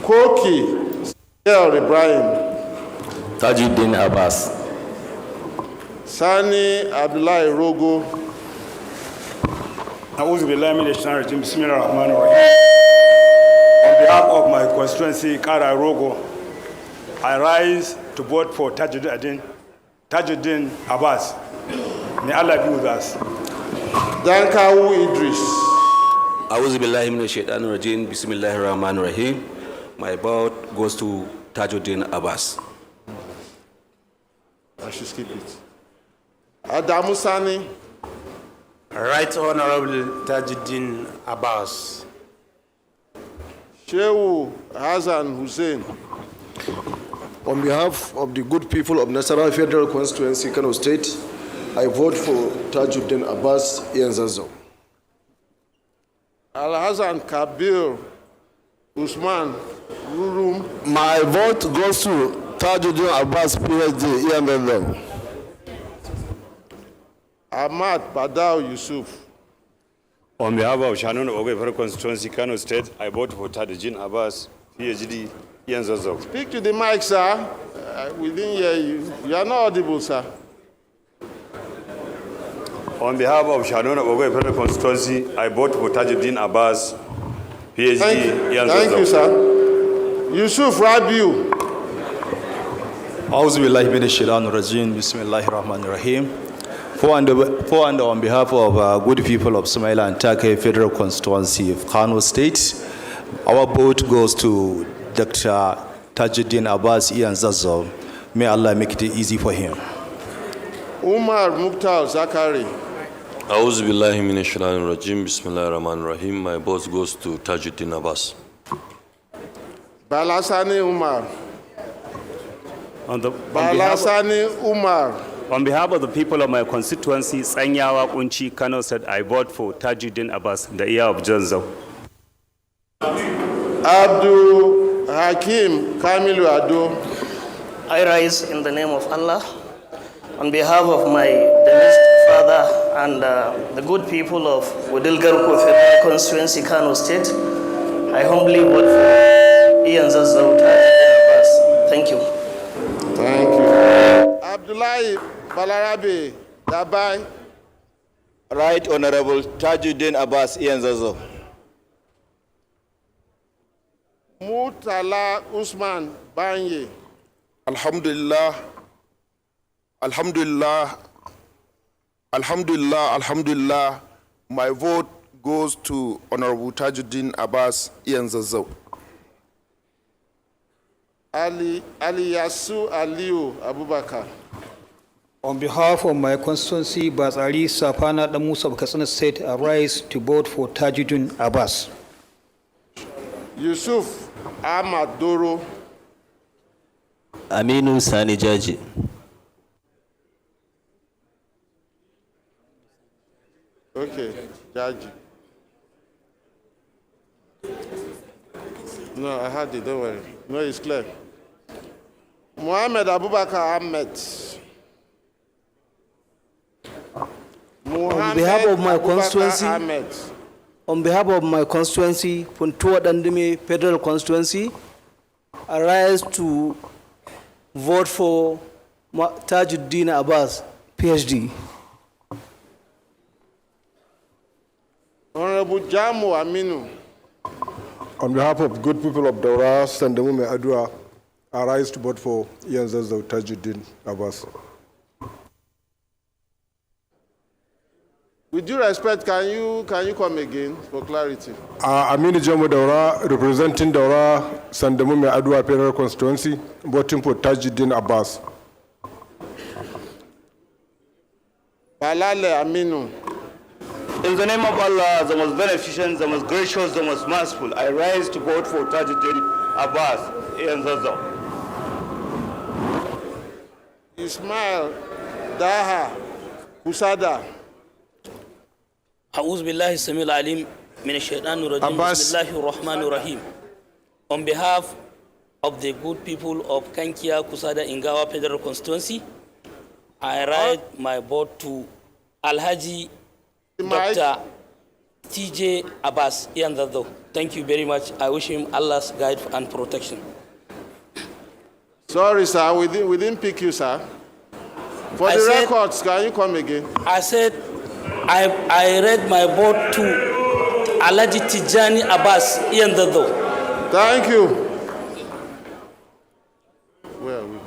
S14: Koki Ibrahim.
S21: Tajuddin Abbas.
S14: Sani Abdullahi Rogo.
S11: On behalf of my constituency, Kara Rogo, I rise to vote for Tajuddin Abbas. May Allah be with us.
S14: Dankawu Idris.
S5: A'udhu billahi minash shaitanir rajim. Bismillahir rahmanir rahim. My vote goes to Tajuddin Abbas.
S14: I should skip it. Adamu Sani.
S12: Right Honorable Tajuddin Abbas.
S14: Shehu Hassan Hussein.
S2: On behalf of the good people of Nasarawa Federal Constituency, Kano State, I vote for Tajuddin Abbas Ian Zazzau.
S14: Al-Hassan Kabir Usman Rurum.
S13: My vote goes to Tajuddin Abbas, PhD, Ian Zazzau.
S14: Ahmad Badao Yusuf.
S11: On behalf of Shannon Oge Federal Constituency, Kano State, I vote for Tajuddin Abbas, PhD, Ian Zazzau.
S14: Speak to the mic, sir. We didn't hear you. You are not audible, sir.
S11: On behalf of Shannon Oge Federal Constituency, I vote for Tajuddin Abbas, PhD, Ian Zazzau.
S14: Thank you, sir. Yusuf Rabiu.
S16: A'udhu billahi minash shaitanir rajim. Bismillahir rahmanir rahim. For and on behalf of good people of Sumaila and Take Federal Constituency of Kano State, our vote goes to Dr. Tajuddin Abbas Ian Zazzau. May Allah make it easy for him.
S14: Umar Mukhtar Zakari.
S5: A'udhu billahi minash shaitanir rajim. Bismillahir rahmanir rahim. My vote goes to Tajuddin Abbas.
S14: Balasani Umar.
S8: On behalf of the people of my constituency, Sanyawa Kunchi, Kano said, I vote for Tajuddin Abbas, the ear of Janzo.
S14: Abdul Hakim Kamilu Ado.
S17: I rise in the name of Allah on behalf of my deceased father and the good people of Wudilgarko Federal Constituency, Kano State. I humbly vote for Ian Zazzau Abbas. Thank you.
S14: Thank you. Abdullahi Balarabe Dabai.
S21: Right Honorable Tajuddin Abbas Ian Zazzau.
S14: Murtala Usman Banye.
S2: Alhamdulillah, Alhamdulillah, Alhamdulillah, Alhamdulillah.
S14: My vote goes to Honorable Tajuddin Abbas Ianzazau. Ali Yasu Aliu Abubakar.
S3: On behalf of my constituency, Bazali Sapana Damusa of Katsina State, I rise to vote for Tajuddin Abbas.
S14: Yusuf Ahmad Doro.
S4: Aminu Sani Jaji.
S14: Okay, Jaji. No, I had it, don't worry. No, it's clear. Muhammad Abubakar Ahmed.
S28: On behalf of my constituency, on behalf of my constituency, Puntua Dandimi Federal Constituency, I rise to vote for Tajuddin Abbas, PhD.
S14: Honorable Jamu Aminu.
S13: On behalf of good people of Daura, Sandamume Adua, I rise to vote for Ianzazau Tajuddin Abbas.
S14: With due respect, can you come again for clarity?
S13: Aminu Jamu Daura, representing Daura, Sandamume Adua Federal Constituency, voting for Tajuddin Abbas.
S14: Balale Aminu.
S7: In the name of Allah, the most beneficent, the most gracious, the most merciful, I rise to vote for Tajuddin Abbas Ianzazau.
S14: Ismail Daha Kusada.
S9: أعوذ بالله السميع العليم من الشيطان الرجيم بسم الله الرحمن الرحيم. On behalf of the good people of Kankia Kusada Ingawa Federal Constituency, I write my vote to Alhaji Dr. TJ Abbas Ianzazau. Thank you very much. I wish him Allah's guide and protection.
S14: Sorry, sir, we didn't pick you, sir. For the records, can you come again?
S9: I said I read my vote to Alhaji Tijani Abbas Ianzazau.
S14: Thank you. Where are we?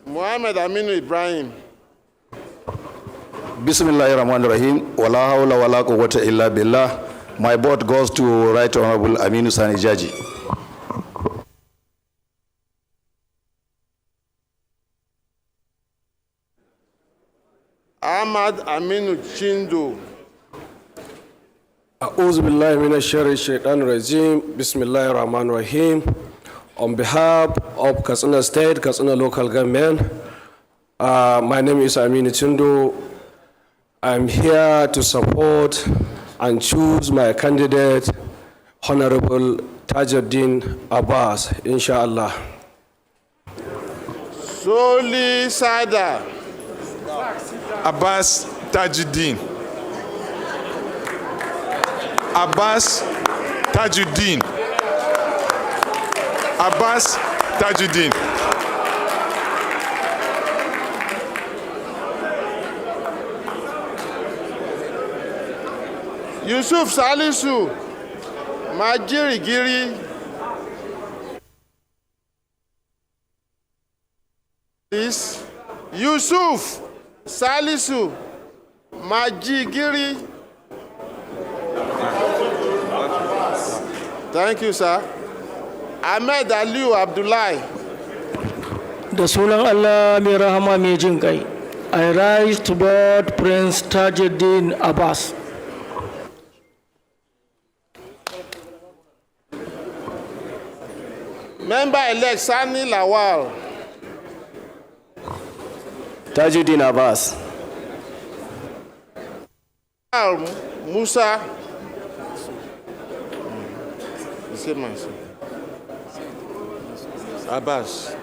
S14: Muhammad Aminu Ibrahim.
S16: Bismillahirrahmanirrahim. Wala hawla wala quwwata illa billah. My vote goes to Right Honorable Aminu Sani Jaji.
S14: Ahmad Aminu Chindo.
S15: A'udhu billahi minash shaitanir rajim. Bismillahir rahmanir rahim. On behalf of Katsina State, Katsina Local Government, my name is Aminu Chindo. I'm here to support and choose my candidate, Honorable Tajuddin Abbas, inshallah.
S14: Soli Sada.
S18: Abbas Tajuddin. Abbas Tajuddin. Abbas Tajuddin.
S14: Yusuf Salisu. Majiri Giri. Please. Yusuf Salisu Majigiri. Thank you, sir. Ahmed Aliu Abdullahi.
S28: Da sunan Allah mai rahama mai jin kai, I rise to vote Prince Tajuddin Abbas.
S14: Member-elect Sani Lawal.
S4: Tajuddin Abbas.
S14: Musa. Abbas.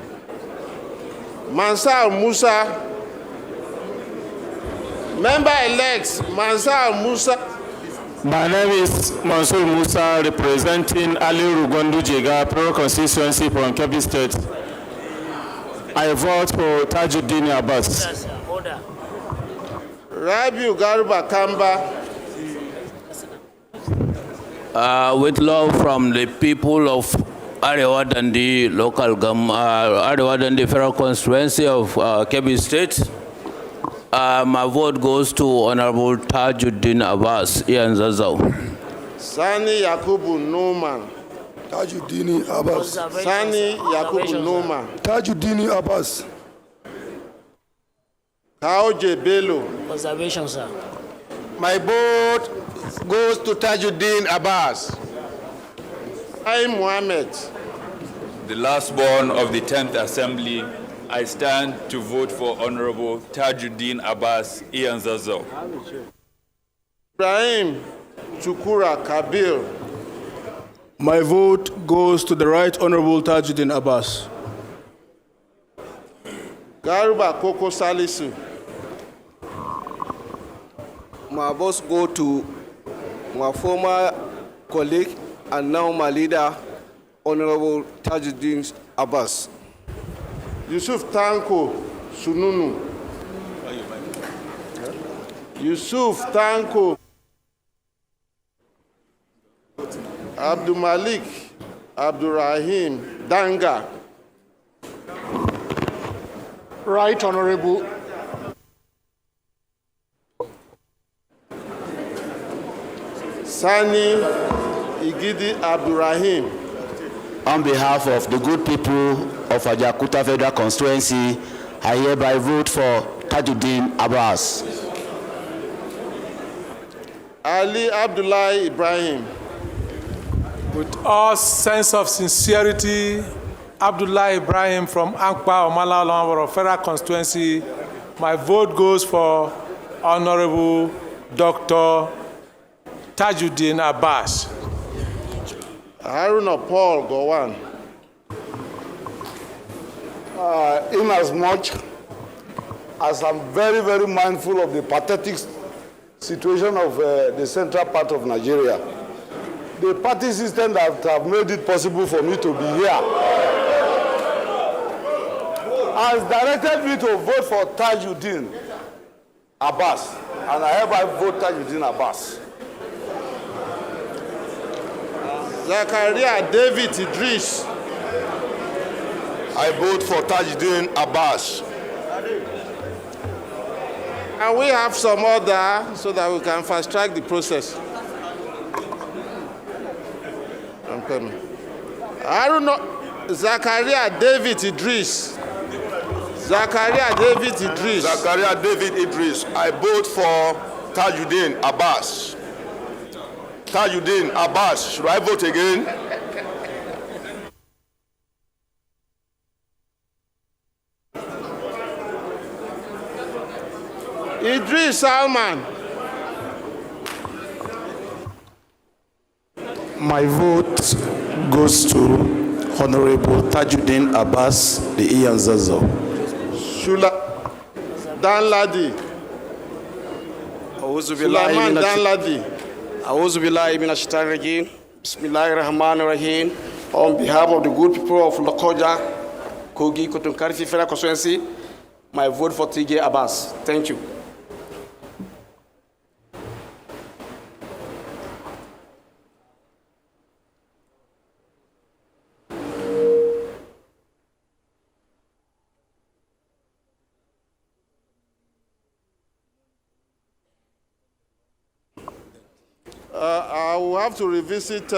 S14: Mansar Musa. Member-elect Mansar Musa.
S19: My name is Mansour Musa, representing Ali Rugondu Jega, Pro Constituency from Kebbi State. I vote for Tajuddin Abbas.
S14: Rabiu Garba Kamba.
S20: With love from the people of
S1: Arewa Dandi local Arewa Dandi federal constituency of Kebbi State. My vote goes to Honorable Tajuddin Abbas, Ian Zazau.
S14: Sani Yakubu Numan.
S6: Tajuddin Abbas.
S14: Sani Yakubu Numan.
S6: Tajuddin Abbas.
S14: Kaoje Bello.
S28: Observation, sir.
S21: My vote goes to Tajuddin Abbas.
S14: I Mohammed.
S20: The last born of the 10th Assembly, I stand to vote for Honorable Tajuddin Abbas, Ian Zazo.
S14: Ibrahim Chukura Kabir.
S6: My vote goes to the Right Honorable Tajuddin Abbas.
S14: Garuba Koko Salisu.
S22: My votes go to my former colleague and now my leader, Honorable Tajuddin Abbas.
S14: Yusuf Tanko Sununu. Yusuf Tanko. Abdul Malik Abdul Rahim Danga.
S6: Right Honorable
S14: Sani Igidi Abdurrahim.
S21: On behalf of the good people of Ajakuta Federal Constituency, I hereby vote for Tajuddin Abbas.
S14: Ali Abdullahi Ibrahim.
S6: With all sense of sincerity, Abdullah Ibrahim from Ankpa Omala Olonworo Federal Constituency, my vote goes for Honorable Dr. Tajuddin Abbas.
S14: Haruna Paul Gowan.
S6: Inasmuch as I'm very, very mindful of the pathetic situation of the central part of Nigeria, the party system that have made it possible for me to be here has directed me to vote for Tajuddin Abbas, and I hereby vote Tajuddin Abbas.
S14: Zakaria David Idris.
S21: I vote for Tajuddin Abbas.
S14: And we have some order so that we can fast track the process. I'm coming. I don't know. Zakaria David Idris. Zakaria David Idris.
S21: Zakaria David Idris. I vote for Tajuddin Abbas. Tajuddin Abbas. Should I vote again?
S14: Idris Salman.
S6: My vote goes to Honorable Tajuddin Abbas, the Ian Zazo.
S14: Shula Danladi. Sulaiman Danladi.
S22: Auzu billahi minash shaitanir rajim. Bismillahir rahmanir rahim. On behalf of the good people of Lokoja, Kogi, Kotonkari Federal Constituency, my vote for TJ Abbas. Thank you.
S14: I will have to revisit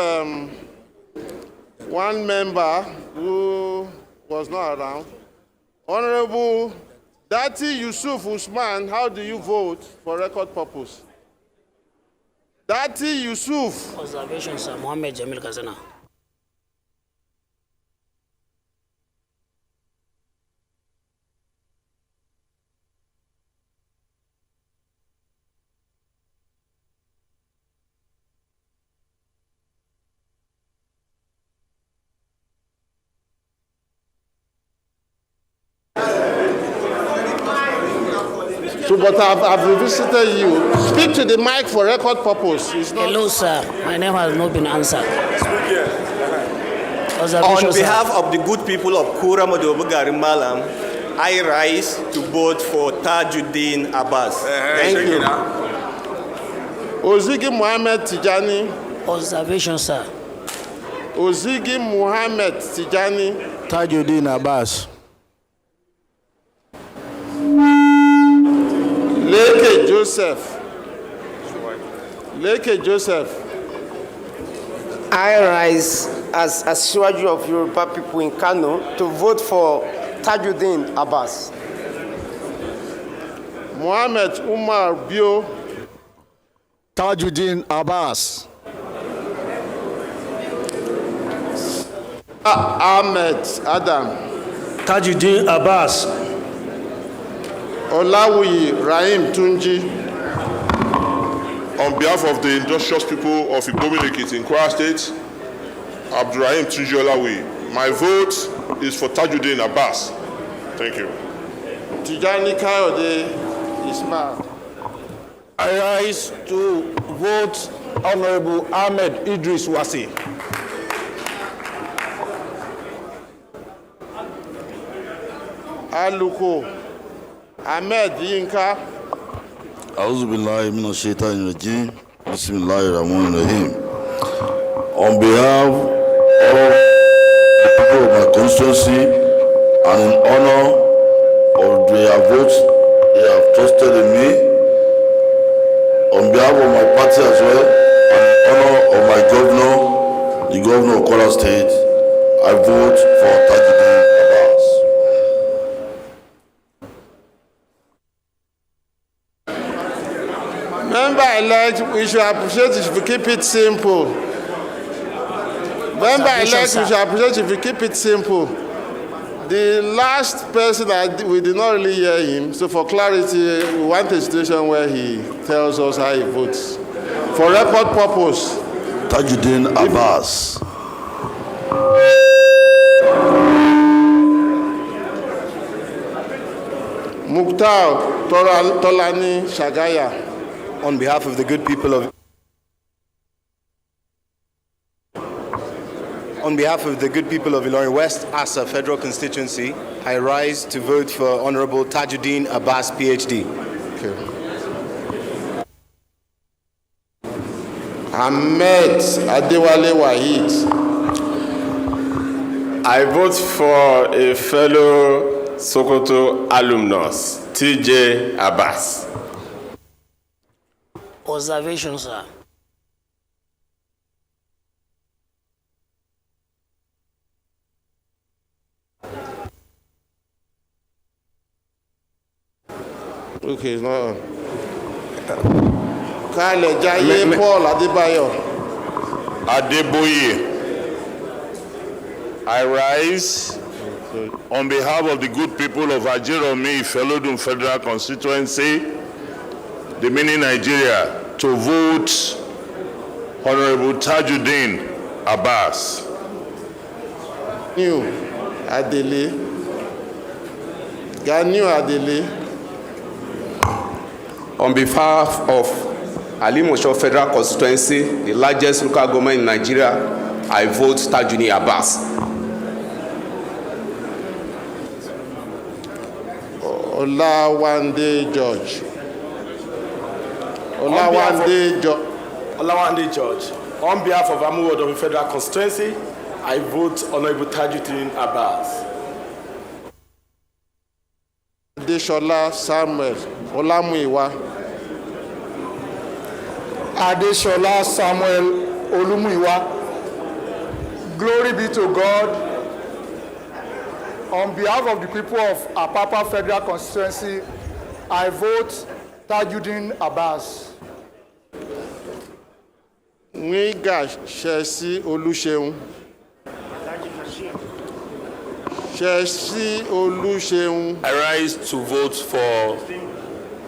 S14: one member who was not around. Honorable Dati Yusuf Usman, how do you vote for record purpose? Dati Yusuf.
S28: Observation, sir. Mohammed Jamil Kazana.
S14: So, but I've revisited you. Speak to the mic for record purpose.
S28: Hello, sir. My name has not been answered.
S21: On behalf of the good people of Kura Madobugari Malam, I rise to vote for Tajuddin Abbas.
S14: Thank you. Ozigi Mohammed Tijani.
S28: Observation, sir.
S14: Ozigi Muhammad Tijani.
S21: Tajuddin Abbas.
S14: Leke Joseph. Leke Joseph.
S10: I rise as Asiwaju of Yoruba people in Kano to vote for Tajuddin Abbas.
S14: Muhammad Umar Bio.
S21: Tajuddin Abbas.
S14: Ahmed Adam.
S11: Tajuddin Abbas.
S14: Olawuyi Rahim Tunji.
S18: On behalf of the industrious people of Igbobilekit in Kwara State, Abdurrahim Tunji Olawi, my vote is for Tajuddin Abbas. Thank you.
S14: Tijani Kayode Ismail.
S21: I rise to vote Honorable Ahmed Idris Wasi.
S14: Aluko Ahmed Yinka.
S12: Auzubillahi minash shaitanir rajim. Bismillahir rahmanir rahim. On behalf of the people of my constituency and in honor of their votes they have trusted in me, on behalf of my party as well, and in honor of my governor, the governor of Kwara State, I vote for Tajuddin Abbas.
S14: Member-elect, we should appreciate if you keep it simple. Member-elect, we should appreciate if you keep it simple. The last person, we did not really hear him, so for clarity, we want a situation where he tells us how he votes. For record purpose.
S12: Tajuddin Abbas.
S14: Mukhtar Tolani Shagaya.
S23: On behalf of the good people of Ilorin West, as a federal constituency, I rise to vote for Honorable Tajuddin Abbas, PhD.
S14: Okay. Ahmed Adewale Wahid.
S5: I vote for a fellow Sokoto alumnus, TJ Abbas.
S17: Observation, sir.
S14: Okay, it's not on. Kale Jaye Paul Adebayo.
S18: Adeboye. I rise on behalf of the good people of Ajeromi Felodun Federal Constituency, the mini Nigeria, to vote Honorable Tajuddin Abbas.
S14: Ganyu Adele.
S22: On behalf of Alimosho Federal Constituency, the largest local government in Nigeria, I vote Tajuddin Abbas.
S14: Olawande George.
S11: Olawande George. On behalf of Amuwodomi Federal Constituency, I vote Honorable Tajuddin Abbas.
S14: Adeshola Samuel Olamuyiwa.
S11: Adeshola Samuel Olumuyiwa. Glory be to God. On behalf of the people of Apapa Federal Constituency, I vote Tajuddin Abbas.
S14: Nwiga Shesi Oluseun. Shesi Oluseun.
S24: I rise to vote for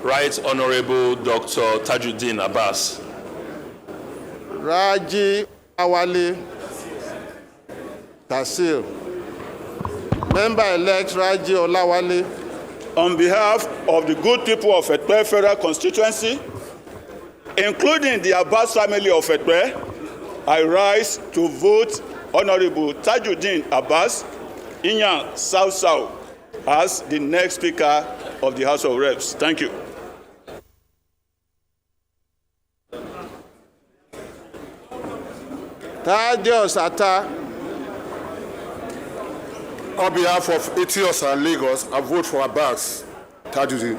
S24: Right Honorable Dr. Tajuddin Abbas.
S14: Raji Awale Tasil. Member-elect Raji Olawale.
S7: On behalf of the good people of Etpe Federal Constituency, including the Abbas family of Etpe, I rise to vote Honorable Tajuddin Abbas, Inyan South South, as the next Speaker of the House of Reps. Thank you.
S14: Thaddeus Atta.
S2: On behalf of Etios and Lagos, I vote for Abbas Tajuddin.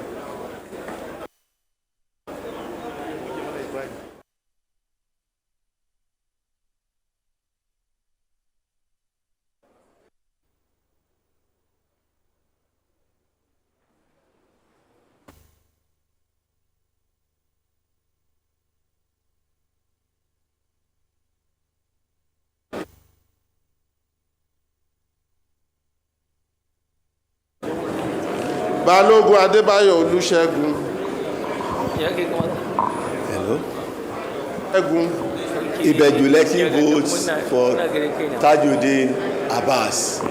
S14: Balogun Adébáyọ̀ Olúṣẹ́gun.
S23: Hello. Ibeju Lekki votes for Tajuddin Abbas.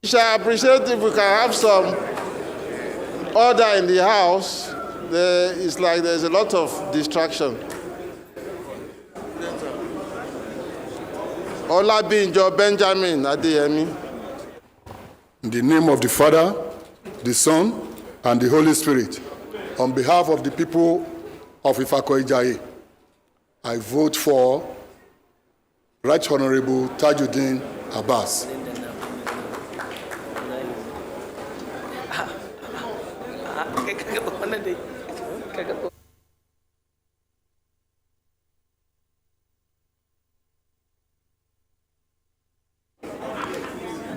S14: We shall appreciate if we can have some order in the house. It's like there's a lot of distraction. Olabinjo Benjamin Adeyemi.
S2: In the name of the Father, the Son, and the Holy Spirit, on behalf of the people of Ifako-Ijaye, I vote for Right Honorable Tajuddin Abbas.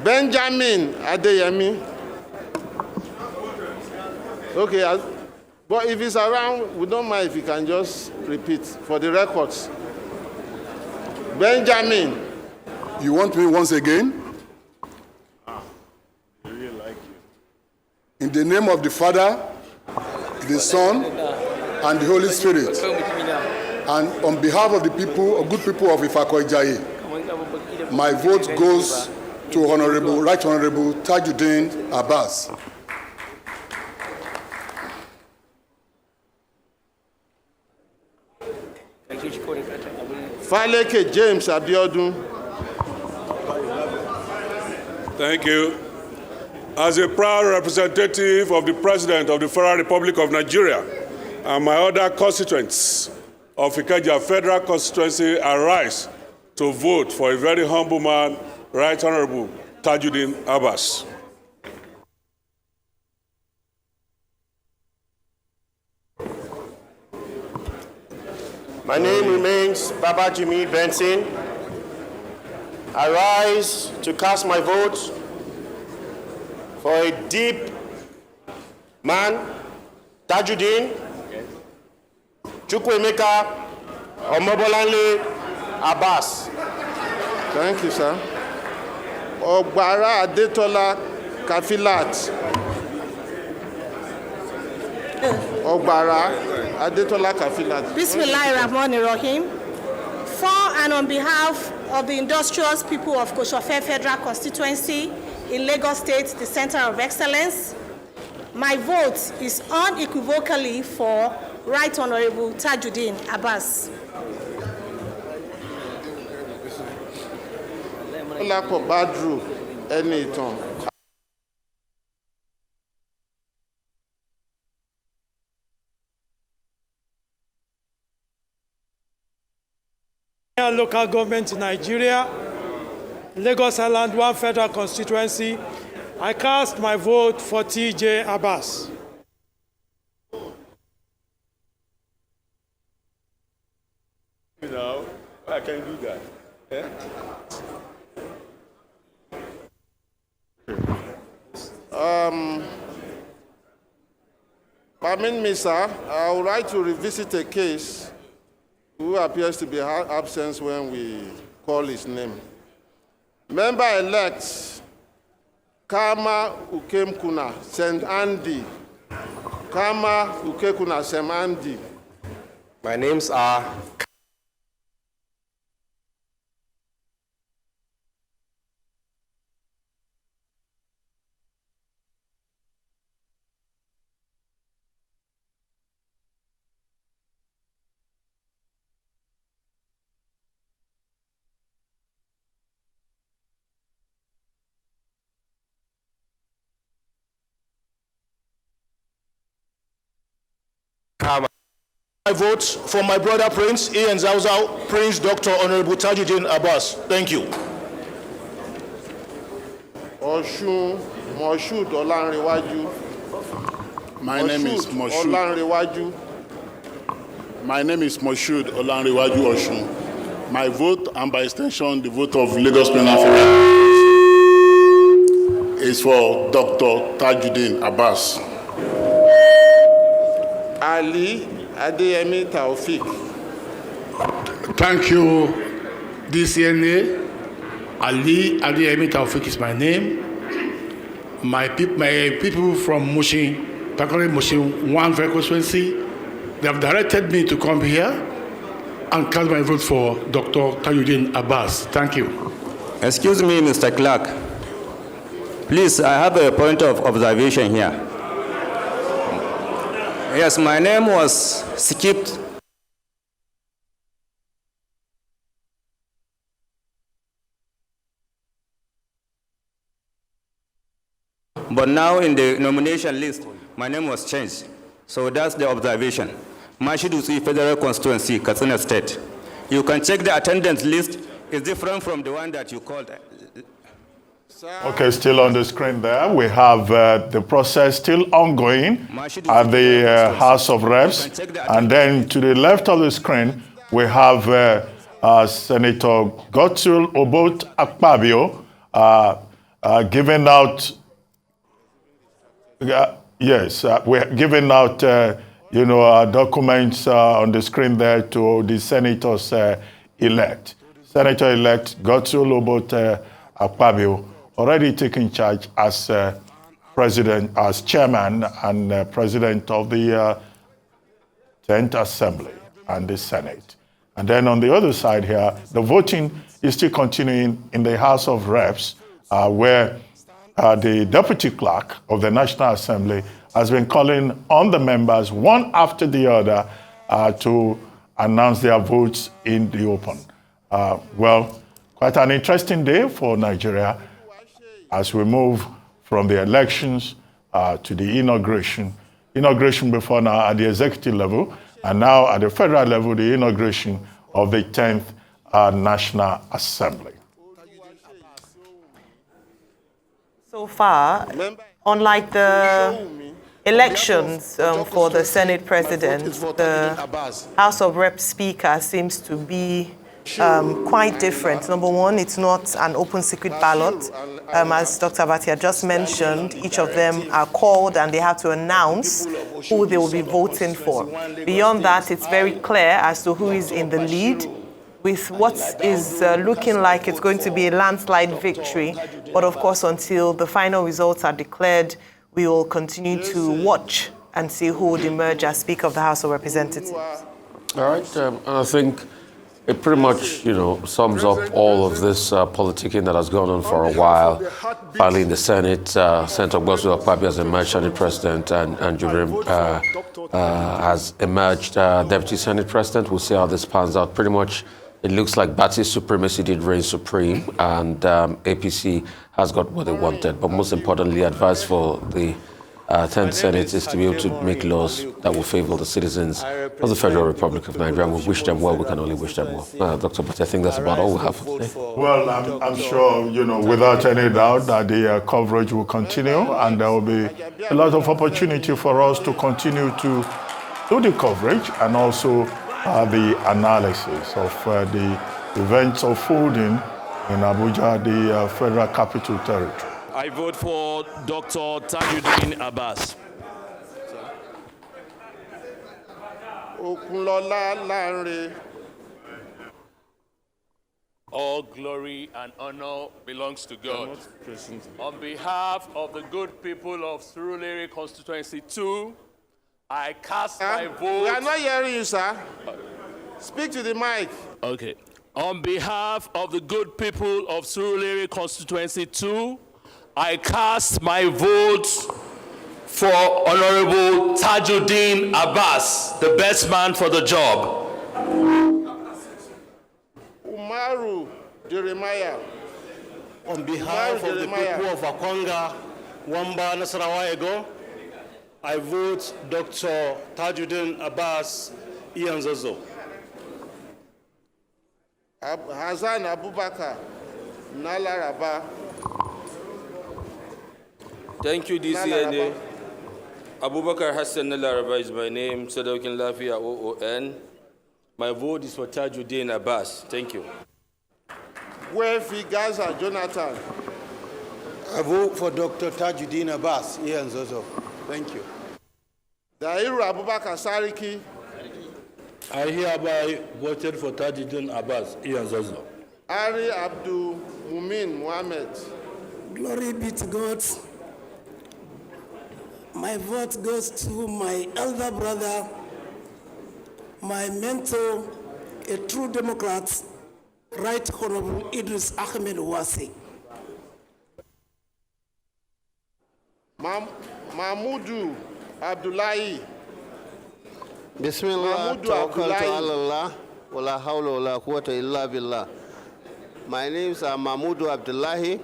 S14: Benjamin Adeyemi. Okay, but if he's around, we don't mind if you can just repeat for the records. Benjamin.
S2: You want me once again?
S14: I really like you.
S2: In the name of the Father, the Son, and the Holy Spirit, and on behalf of the people, good people of Ifako-Ijaye, my vote goes to Right Honorable Tajuddin Abbas.
S14: Faleke James Abiodun.
S3: Thank you. As a proud representative of the President of the Federal Republic of Nigeria and my other constituents of Ikeja Federal Constituency, I rise to vote for a very humble man, Right Honorable Tajuddin Abbas.
S23: My name remains Babajimi Benson. I rise to cast my vote for a deep man, Tajuddin Chukwuemeka Omobolanle Abbas.
S14: Thank you, sir. Ogbara Adetola Kafilat. Ogbara Adetola Kafilat.
S8: Bismillahirrahmanirrahim. For and on behalf of the industrious people of Koshofe Federal Constituency in Lagos State, the Center of Excellence, my vote is unequivocally for Right Honorable Tajuddin Abbas.
S14: Olapo Badru Enitan.
S9: Local government in Nigeria, Lagos Island 1 Federal Constituency, I cast my vote for TJ Abbas.
S3: You know, I can do that. Yeah?
S14: Permit me, sir, I would like to revisit a case who appears to be absent when we call his name. Member-elect Kama Ukemkuna, St. Andy. Kama Ukekuna, St. Andy.
S13: My names are Kama.
S1: I vote for my brother Prince Ian Zauzau, Prince Dr. Honorable Tajuddin Abbas. Thank you.
S14: Oshun Moshood Olanrewaju.
S4: My name is Moshood.
S14: Olanrewaju.
S4: My name is Moshood Olanrewaju Oshun. My vote, and by extension the vote of Lagos Penal is for Dr. Tajuddin Abbas.
S14: Ali Adeyemi Taufik.
S15: Thank you, DCNA. Ali Adeyemi Taufik is my name. My people from Mushin, particularly Mushin 1 constituency, they have directed me to come here and cast my vote for Dr. Tajuddin Abbas. Thank you.
S16: Excuse me, Mr. Clark. Please, I have a point of observation here. Yes, my name was skipped. But now in the nomination list, my name was changed. So that's the observation. Mashidusi Federal Constituency, Katsina State. You can check the attendance list. It's different from the one that you called.
S4: Okay, still on the screen there, we have the process still ongoing at the House of Reps. And then to the left of the screen, we have Senator Gotul Obot Akpabio giving out, we're giving out, documents on the screen there to the senators elect. Senator-elect Gotul Obot Akpabio already taking charge as president, as chairman and president of the 10th Assembly and the Senate. And then on the other side here, the voting is still continuing in the House of Reps, where the deputy clerk of the National Assembly has been calling on the members one after the other to announce their votes in the open. Well, quite an interesting day for Nigeria as we move from the elections to the inauguration. Inauguration before now at the executive level, and now at the federal level, the inauguration of the 10th National Assembly.
S19: So far, unlike the elections for the Senate President, the House of Reps Speaker seems to be quite different. Number one, it's not an open secret ballot. As Dr. Abati just mentioned, each of them are called and they have to announce who they will be voting for. Beyond that, it's very clear as to who is in the lead, with what is looking like it's going to be a landslide victory. But of course, until the final results are declared, we will continue to watch and see who would emerge as Speaker of the House of Representatives.
S25: All right, I think it pretty much, sums up all of this politicking that has gone on for a while. Finally, in the Senate, Senator Gotul Akpabio has emerged Senate President, and Jubril has emerged Deputy Senate President. We'll see how this pans out. Pretty much, it looks like Bati's supremacy did reign supreme, and APC has got what they wanted. But most importantly, advice for the 10th Senate is to be able to make laws that will favor the citizens of the Federal Republic of Nigeria. We wish them well. We can only wish them well. Dr. But I think that's about all we have for today.
S4: Well, I'm sure, without any doubt that the coverage will continue, and there will be a lot of opportunity for us to continue to do the coverage and also the analysis of the events unfolding in Abuja, the Federal Capital Territory.
S26: I vote for Dr. Tajuddin Abbas.
S24: All glory and honor belongs to God. On behalf of the good people of Surulere Constituency 2, I cast my vote.
S14: We are not hearing you, sir. Speak to the mic.
S24: Okay. On behalf of the good people of Surulere Constituency 2, I cast my vote for Honorable Tajuddin Abbas, the best man for the job.
S14: Umaru Jeremiah.
S1: On behalf of the people of Akwanga, Wamba, Nasarawa Ego, I vote Dr. Tajuddin Abbas
S5: Ian Zozo.
S14: Hassan Abubakar, Nalaraba.
S5: Thank you, DCNA. Abubakar Hassan Nalaraba is my name, Sadaukin Lafia OON. My vote is for Tajuddin Abbas. Thank you.
S14: Wefi Gaza Jonathan.
S6: I vote for Dr. Tajuddin Abbas, Ian Zozo. Thank you.
S14: Dairu Abubakar Sariki.
S5: I hereby voted for Tajuddin Abbas, Ian Zozo.
S14: Ari Abdul Mumin Mohammed.
S10: Glory be to God. My vote goes to my elder brother, my mentor, a true Democrat, Right Honorable Idris Ahmed Wasi.
S14: Mahmudu Abdullahi.
S12: Bismillah, tawakkaltu ala Allah, wala hawla wala quwwata illa billah. My names are Mahmudu Abdullahi.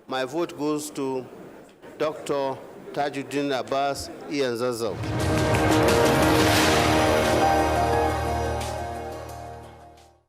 S12: My vote goes to Dr. Tajuddin Abbas, Ian Zazzau.